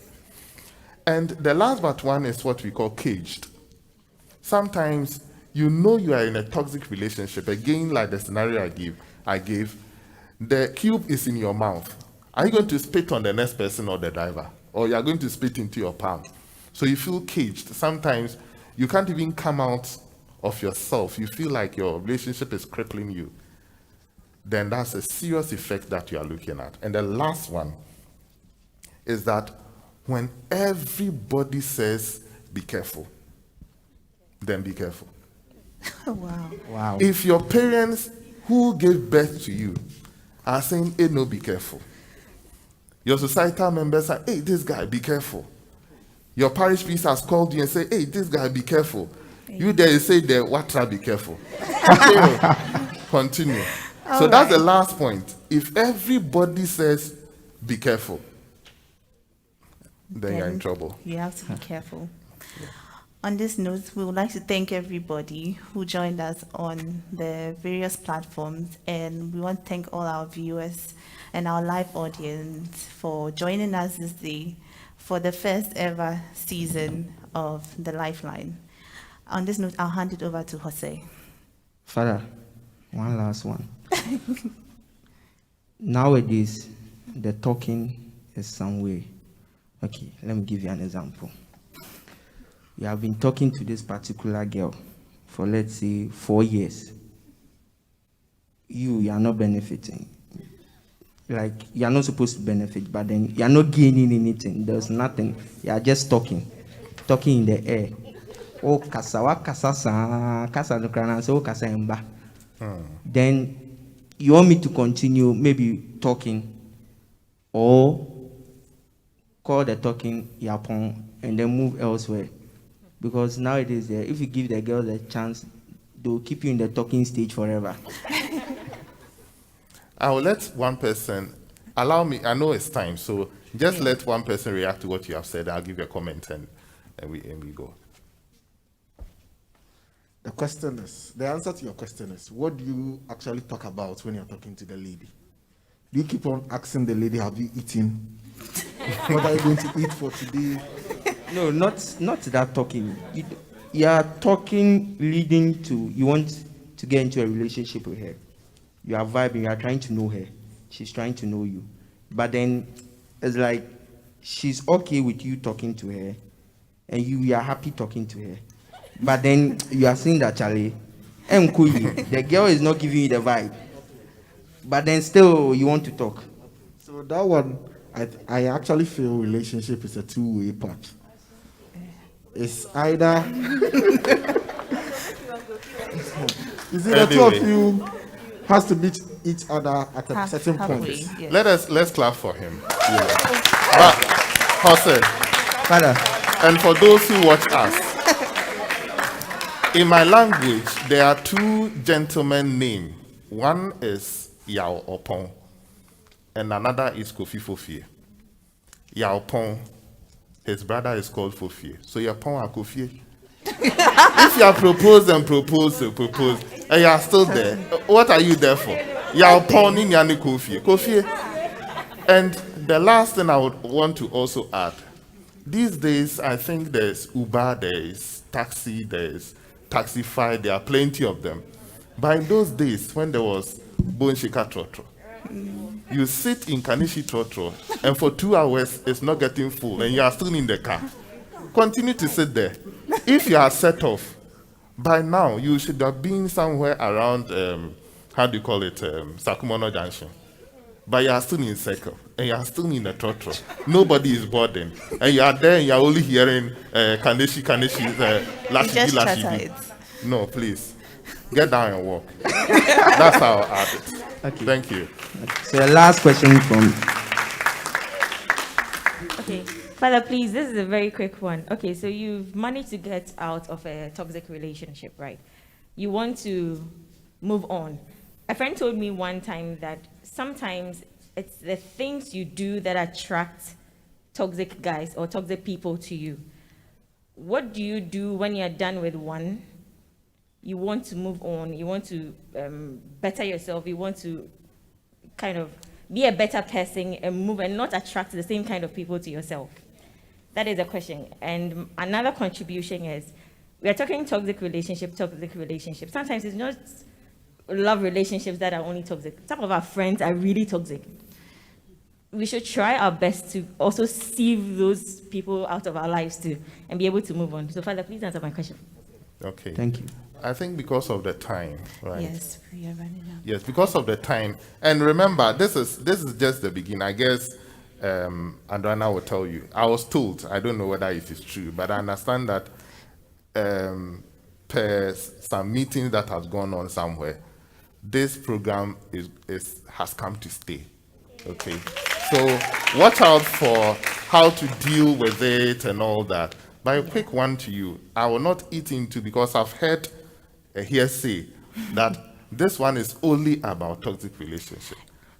Speaker 11: And the last but one is what we call caged. Sometimes you are in a toxic relationship. Again, like the scenario I gave, the cube is in your mouth. Are you going to spit on the next person or the driver? Or you are going to spit into your palm? So you feel caged. Sometimes you can't even come out of yourself. You feel like your relationship is crippling you. Then that's a serious effect that you are looking at. And the last one is that when everybody says, be careful, then be careful.
Speaker 2: Wow.
Speaker 11: If your parents who gave birth to you are saying, hey, no, be careful. Your societal members say, hey, this guy, be careful. Your parish priest has called you and say, hey, this guy, be careful. You there say, Watra, be careful. Continue. So that's the last point. If everybody says, be careful, then you're in trouble.
Speaker 2: You have to be careful. On this note, we would like to thank everybody who joined us on the various platforms, and we want to thank all our viewers and our live audience for joining us this day for the first ever season of the Lifeline. On this note, I'll hand it over to Jose.
Speaker 7: Father, one last one. Nowadays, the talking is some way. Okay, let me give you an example. You have been talking to this particular girl for, let's say, 4 years. You are not benefiting. Like, you are not supposed to benefit, but then you are not gaining anything. There's nothing. You are just talking in the air. Oh, kasa no krana, so kasa emba. Then you want me to continue maybe talking or call the talking yapon and then move elsewhere. Because nowadays, if you give the girls a chance, they'll keep you in the talking stage forever.
Speaker 11: I will let one person, allow me, I know it's time, so just let one person react to what you have said. I'll give you a comment and we go.
Speaker 19: The question is, the answer to your question is, what do you actually talk about when you're talking to the lady? Do you keep on asking the lady, have you eaten? What are you going to eat for today?
Speaker 7: No, not that talking. You are talking leading to, you want to get into a relationship with her. You are vibing, you are trying to know her. She's trying to know you. But then it's like she's okay with you talking to her and you are happy talking to her. But then you are seeing that, Charlie, the girl is not giving you the vibe. But then still you want to talk.
Speaker 19: So that one, I actually feel relationship is a two-way path. It's either you see, the two of you has to meet each other at a certain point.
Speaker 11: Yes. Let's clap for him. But Jose,
Speaker 7: Father,
Speaker 11: and for those who watch us, in my language, there are two gentlemen named. One is Yao Opon, and another is Kofi Fofie. Yao Opon, his brother is called Fofie. So Yao Opon and Kofi. If you are proposed and proposed, and you are still there, what are you there for? Yao Opon in Yani Kofi. Kofi. And the last thing I would want to also add, these days I think there's Uber, there's taxi, there's Taxify, there are plenty of them. But in those days, when there was Bonshika Trotro, you sit in Kanishi Trotro, and for 2 hours, it's not getting full, and you are still in the car. Continue to sit there. If you are set off, by now, you should have been somewhere around, Sakumono Junction. But you are still in circle, and you are still in the Trotro. Nobody is boarding. And you are there, and you are only hearing Kaneshi, Lashibi. No, please. Get down and walk. That's how I add it.
Speaker 7: Okay.
Speaker 11: Thank you.
Speaker 7: So the last question from...
Speaker 17: Okay, Father, please, this is a very quick one. Okay, so you've managed to get out of a toxic relationship, right? You want to move on. A friend told me one time that sometimes it's the things you do that attract toxic guys or toxic people to you. What do you do when you're done with one? You want to move on, you want to better yourself, you want to kind of be a better person and move and not attract the same kind of people to yourself. That is a question. And another contribution is, we are talking toxic relationship. Sometimes it's not love relationships that are only toxic. Some of our friends are really toxic. We should try our best to also sieve those people out of our lives too and be able to move on. So Father, please answer my question.
Speaker 11: Okay.
Speaker 7: Thank you.
Speaker 11: I think because of the time, right?
Speaker 2: Yes, we are running out.
Speaker 11: Yes, because of the time. And remember, this is just the beginning. I guess Andrana will tell you. I was told, I don't know whether it is true, but I understand that per some meetings that has gone on somewhere, this program has come to stay. Okay. So watch out for how to deal with it and all that. But a quick one to you. I will not eat into, because I've heard a hearsay that this one is only about toxic relationship.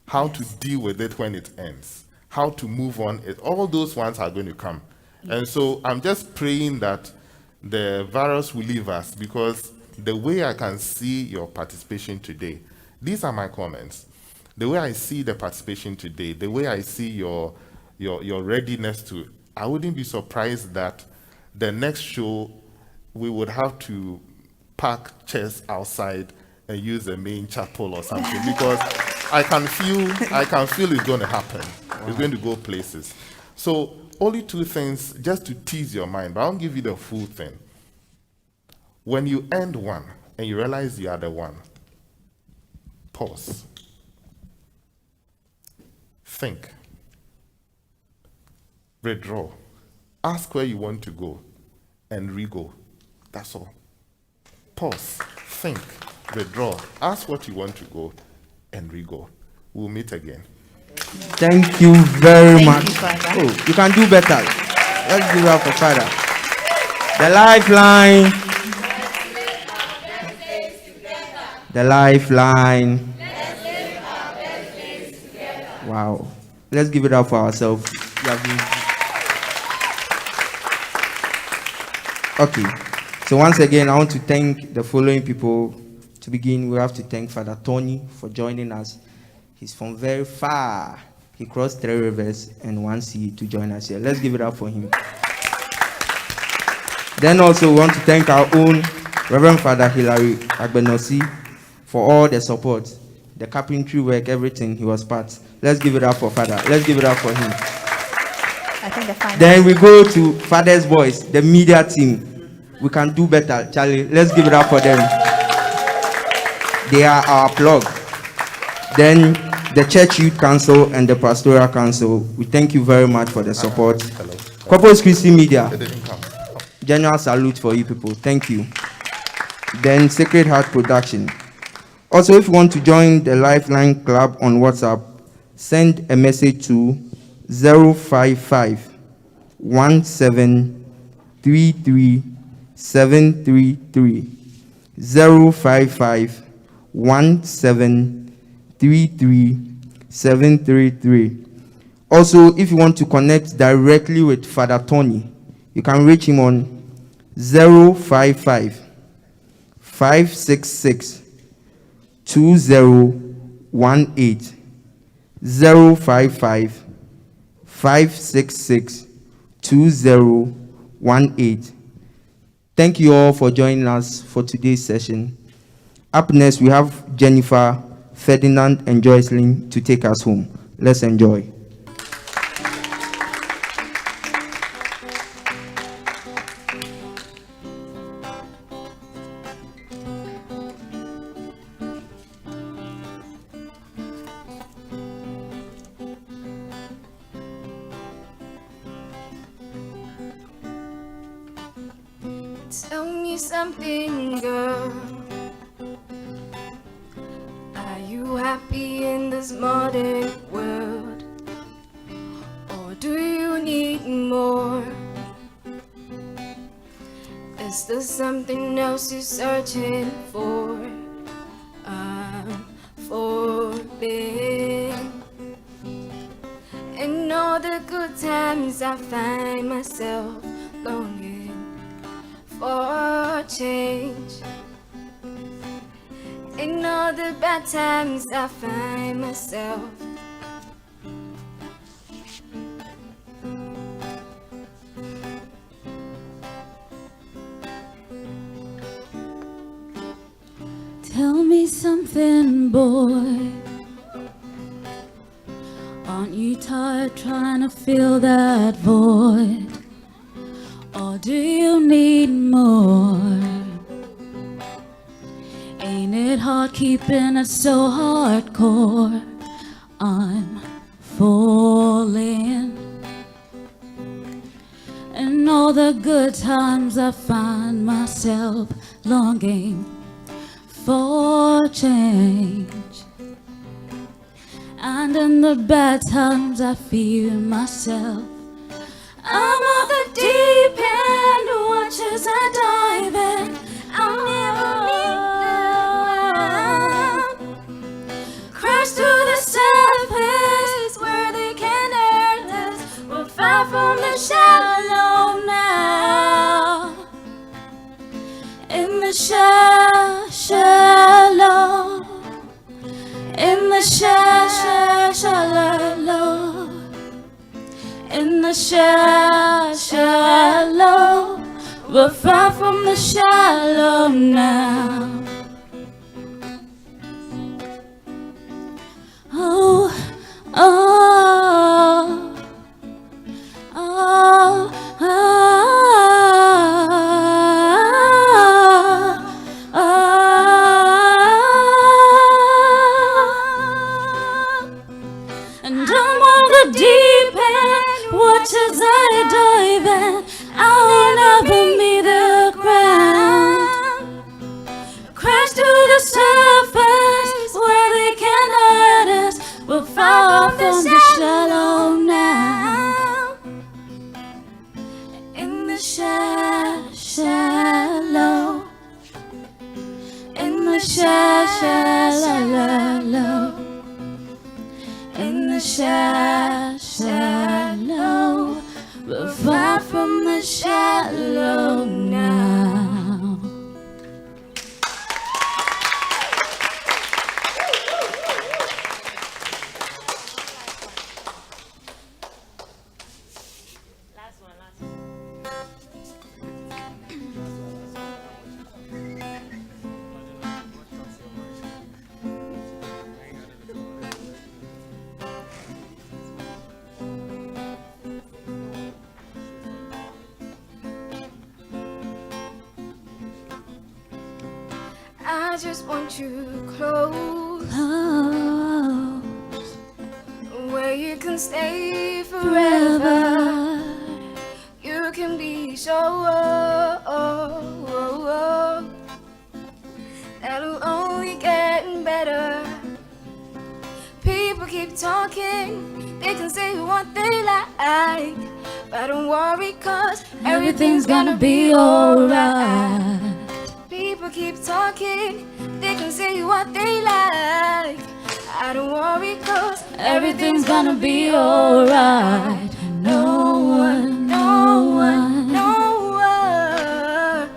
Speaker 11: How to deal with it when it ends. How to move on. All those ones are going to come. And so I'm just praying that the virus will leave us, because the way I can see your participation today, these are my comments. The way I see the participation today, the way I see your readiness to I wouldn't be surprised that the next show we would have to park chairs outside and use the main chapel or something, because I can feel it's going to happen. It's going to go places. So only two things just to tease your mind, but I won't give you the full thing. When you end one and you realize you are the one, pause. Think. Withdraw. Ask where you want to go and re-go. That's all. Pause. Think. Withdraw. Ask what you want to go and re-go. We'll meet again.
Speaker 7: Thank you very
Speaker 2: Thank
Speaker 7: much.
Speaker 2: you, Father.
Speaker 7: Oh, you can do better. Let's give it up for Father. The Lifeline. The Lifeline. Wow. Let's give it up for ourselves. Okay. So once again, I want to thank the following people. To begin, we have to thank Father Tony for joining us. He's from very far. He crossed 3 rivers and 1 sea to join us here. Let's give it up for him. Then also we want to thank our own Reverend Father Hilary Agbenosi for all the support, the carpentry work, everything. He was part. Let's give it up for Father. Let's give it up for him.
Speaker 2: I think the final.
Speaker 7: Then we go to Father's Boys, the media team. We can do better, Charlie. Let's give it up for them. They are our plug. Then the Church Youth Council and the Pastoral Council, we thank you very much for the support. Corpus Christi Media, general salute for you people. Thank you. Then Sacred Heart Production. Also, if you want to join the Lifeline Club on WhatsApp, send a message to 055 1733 733 055 1733 733. Also, if you want to connect directly with Father Tony, you can reach him on 055 566 2018 055 566 2018. Thank you all for joining us for today's session. Up next, we have Jennifer, Ferdinand, and Joycelyn to take us home. Let's enjoy.
Speaker 6: Tell me something, girl. Are you happy in this modern world? Or do you need more? Is there something else you're searching for? I'm falling. In all the good times I find myself longing for change. In all the bad times I find myself
Speaker 20: Tell me something, boy. Aren't you tired trying to fill that void? Or do you need more? Ain't it hard keeping it so hardcore? I'm falling. In all the good times I find myself longing for change. And in the bad times I feel myself. I'm on the deep end, watch as I dive in. I'll never meet them. Crash to the surface where they can hurt us. We're far from the shallow now. In the shallow. In the shallow. In the
Speaker 6: shallow. We're far from the shallow now. Oh, oh, oh, oh, oh. And I'm on the deep end, waters I dive in. I'll never meet the ground. Crash to the surface where they can hurt us. We're far from the shallow now. In the shallow. In the shallow. In the shallow. We're far from the shallow now. I just want you close, where you can stay forever. You can be so that'll only get better. People keep talking, they can say what they like, but don't worry, 'cause everything's gonna be alright. People keep talking, they can say what they like. I don't worry, 'cause everything's gonna be alright. No one, no one, no one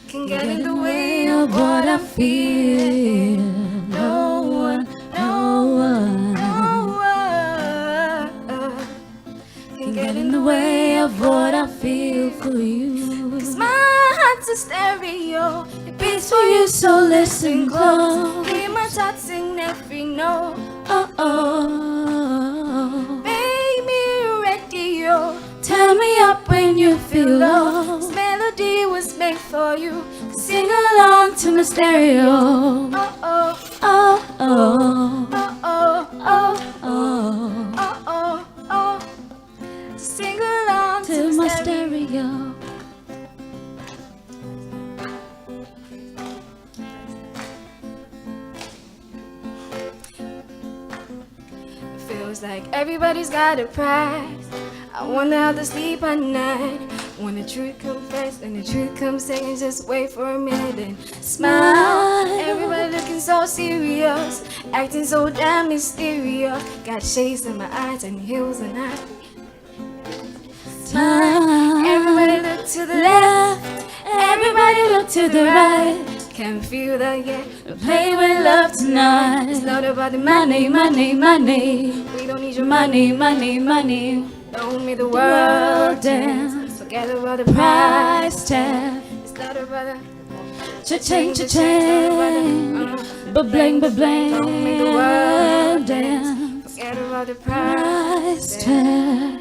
Speaker 6: can get in the way of what I feel. No one, no one, no one can get in the way of what I feel for you. 'Cause my heart's a stereo, it beats for you, so listen close. Hear my thoughts sing every note. Oh oh, make me radio. Turn me up when you feel low. This melody was made for you. Sing along to my stereo. Oh oh, oh oh, oh oh, oh oh, oh oh, oh. Sing along to my stereo. Feels like everybody's got a price. I wonder how they sleep at night. When the truth comes first and the truth comes second, just wait for a minute and smile. Everybody looking so serious, acting so damn mysterious. Got shades in my eyes and heels and I smile. Everybody look to the left, everybody look to the right. Can't feel that yet. We're playing with love tonight. It's not about the money, money, money. We don't need your money, money, money. Don't make the world dance. Forget about the price tag. It's not about the cha-ching, cha-ching. Ba-bling, ba-bling. Don't make the world dance. Forget about the price tag.